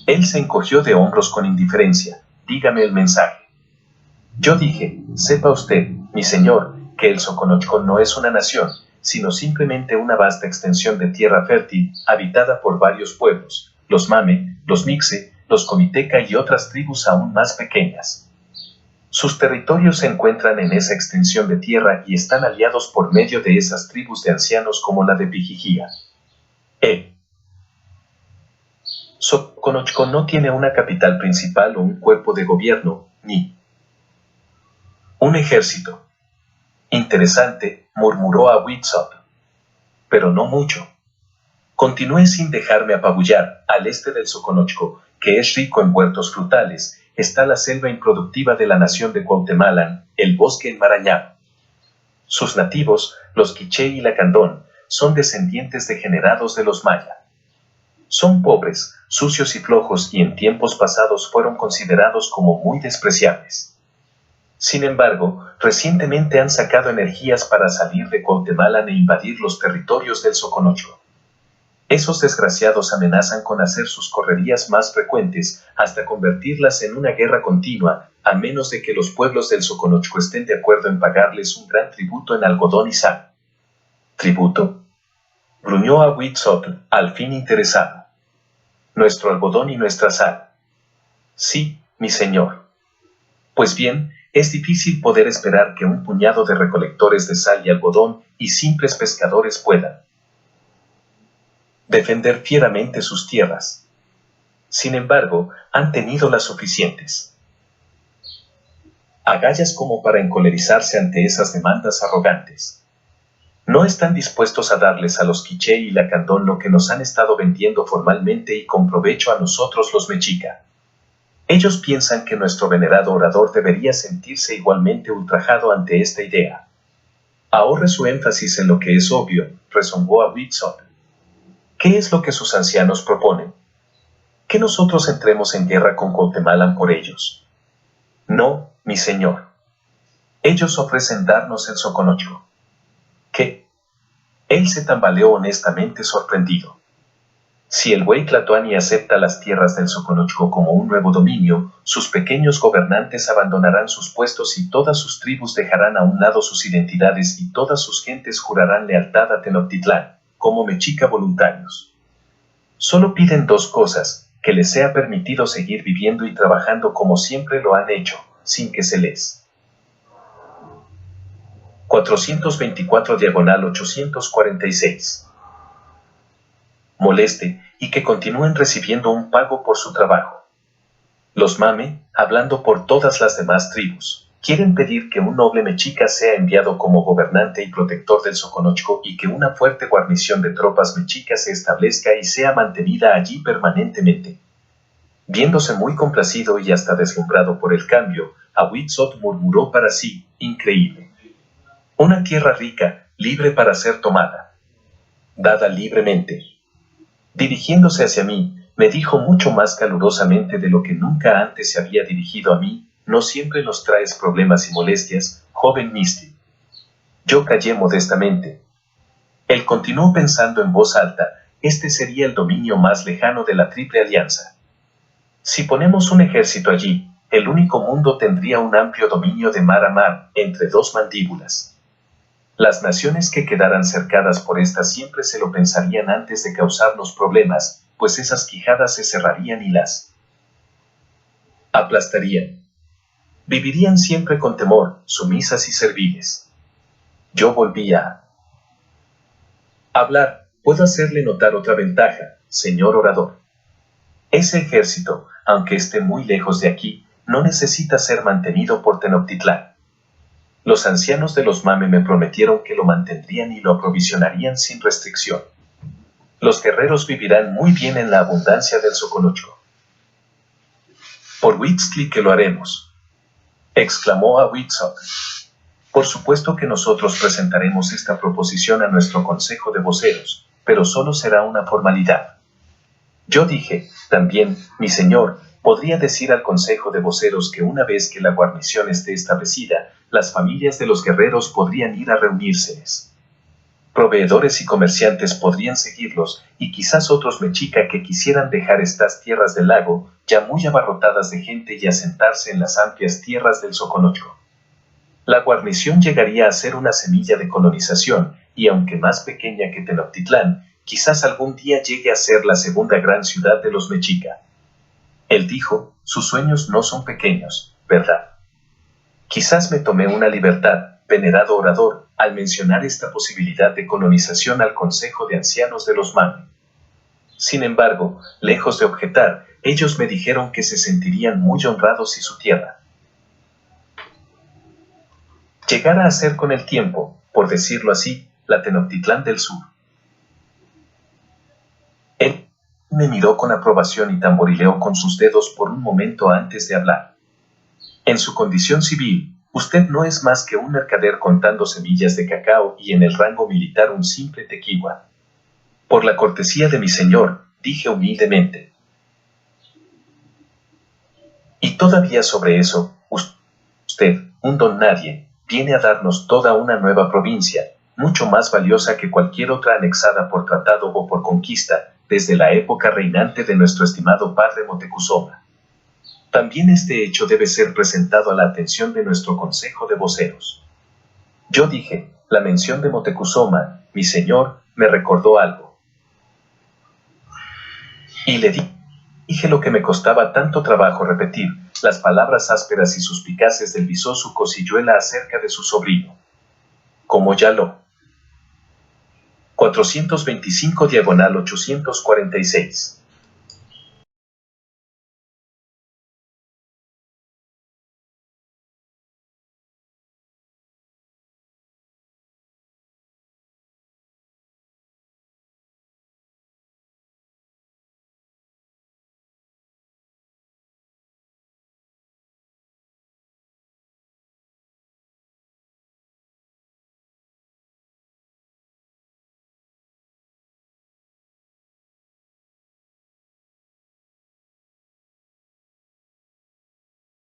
Él se encogió de hombros con indiferencia. Dígame el mensaje. Yo dije, sepa usted, mi señor, que el Soconochco no es una nación, sino simplemente una vasta extensión de tierra fértil, habitada por varios pueblos, los Mame, los Mixe, los Comiteca y otras tribus aún más pequeñas. Sus territorios se encuentran en esa extensión de tierra y están aliados por medio de esas tribus de ancianos como la de Pijijía. Soconochco no tiene una capital principal o un cuerpo de gobierno, ni un ejército. Interesante, murmuró Awitsot. Pero no mucho. Continué sin dejarme apabullar. Al este del Soconochco, que es rico en huertos frutales, está la selva improductiva de la nación de Cuauhtemalan, el bosque enmarañado. Sus nativos, los quiché y lacandón, son descendientes degenerados de los maya. Son pobres, sucios y flojos y en tiempos pasados fueron considerados como muy despreciables. Sin embargo, recientemente han sacado energías para salir de Cuauhtemalan e invadir los territorios del Soconochco. Esos desgraciados amenazan con hacer sus correrías más frecuentes hasta convertirlas en una guerra continua, a menos de que los pueblos del Soconochco estén de acuerdo en pagarles un gran tributo en algodón y sal. ¿Tributo?, gruñó Awitsot, al fin interesado. Nuestro algodón y nuestra sal. Sí, mi señor. Pues bien, es difícil poder esperar que un puñado de recolectores de sal y algodón y simples pescadores puedan defender fieramente sus tierras. Sin embargo, han tenido las suficientes agallas como para encolerizarse ante esas demandas arrogantes. No están dispuestos a darles a los quiché y lacandón lo que nos han estado vendiendo formalmente y con provecho a nosotros los mexica. Ellos piensan que nuestro venerado orador debería sentirse igualmente ultrajado ante esta idea. Ahorre su énfasis en lo que es obvio, rezongó Awitsot. ¿Qué es lo que sus ancianos proponen? ¿Que nosotros entremos en guerra con Cuauhtemalan por ellos? No, mi señor. Ellos ofrecen darnos el Soconochco. ¿Qué? Él se tambaleó honestamente sorprendido. Si el güey Tlatoani acepta las tierras del Soconochco como un nuevo dominio, sus pequeños gobernantes abandonarán sus puestos y todas sus tribus dejarán a un lado sus identidades y todas sus gentes jurarán lealtad a Tenochtitlán, como mexica voluntarios. Solo piden 2 cosas, que les sea permitido seguir viviendo y trabajando como siempre lo han hecho, sin que se les 424/846 moleste, y que continúen recibiendo un pago por su trabajo. Los Mame, hablando por todas las demás tribus, quieren pedir que un noble mexica sea enviado como gobernante y protector del Soconochco y que una fuerte guarnición de tropas mexicas se establezca y sea mantenida allí permanentemente. Viéndose muy complacido y hasta deslumbrado por el cambio, Awitsot murmuró para sí, increíble. Una tierra rica, libre para ser tomada. Dada libremente. Dirigiéndose hacia mí, me dijo mucho más calurosamente de lo que nunca antes se había dirigido a mí: no siempre nos traes problemas y molestias, joven Misty. Yo callé modestamente. Él continuó pensando en voz alta: este sería el dominio más lejano de la Triple Alianza. Si ponemos un ejército allí, el único mundo tendría un amplio dominio de mar a mar, entre dos mandíbulas. Las naciones que quedaran cercadas por esta siempre se lo pensarían antes de causarnos problemas, pues esas quijadas se cerrarían y las aplastarían. Vivirían siempre con temor, sumisas y serviles. Yo volví a hablar. Puedo hacerle notar otra ventaja, señor orador. Ese ejército, aunque esté muy lejos de aquí, no necesita ser mantenido por Tenochtitlán. Los ancianos de los Mame me prometieron que lo mantendrían y lo aprovisionarían sin restricción. Los guerreros vivirán muy bien en la abundancia del Soconusco. Por Huitztli que lo haremos, exclamó a Huitzot. Por supuesto que nosotros presentaremos esta proposición a nuestro consejo de voceros, pero solo será una formalidad. Yo dije, también, mi señor, podría decir al consejo de voceros que una vez que la guarnición esté establecida, las familias de los guerreros podrían ir a reunírseles. Proveedores y comerciantes podrían seguirlos, y quizás otros mexica que quisieran dejar estas tierras del lago, ya muy abarrotadas de gente, y asentarse en las amplias tierras del Soconusco. La guarnición llegaría a ser una semilla de colonización, y aunque más pequeña que Tenochtitlán, quizás algún día llegue a ser la segunda gran ciudad de los mexica. Él dijo, sus sueños no son pequeños, ¿verdad? Quizás me tomé una libertad, venerado orador, al mencionar esta posibilidad de colonización al Consejo de Ancianos de los Mame. Sin embargo, lejos de objetar, ellos me dijeron que se sentirían muy honrados si su tierra llegara a ser con el tiempo, por decirlo así, la Tenochtitlán del Sur. Él me miró con aprobación y tamborileó con sus dedos por un momento antes de hablar. En su condición civil, usted no es más que un mercader contando semillas de cacao, y en el rango militar un simple tequigua. Por la cortesía de mi señor, dije humildemente. Y todavía sobre eso, usted, un don nadie, viene a darnos toda una nueva provincia, mucho más valiosa que cualquier otra anexada por tratado o por conquista, desde la época reinante de nuestro estimado padre Moctezuma. También este hecho debe ser presentado a la atención de nuestro consejo de voceros. Yo dije, la mención de Moctezuma, mi señor, me recordó algo. Y le dije lo que me costaba tanto trabajo repetir, las palabras ásperas y suspicaces del visoso Cosiyuela acerca de su sobrino. Como ya lo 425 diagonal 846.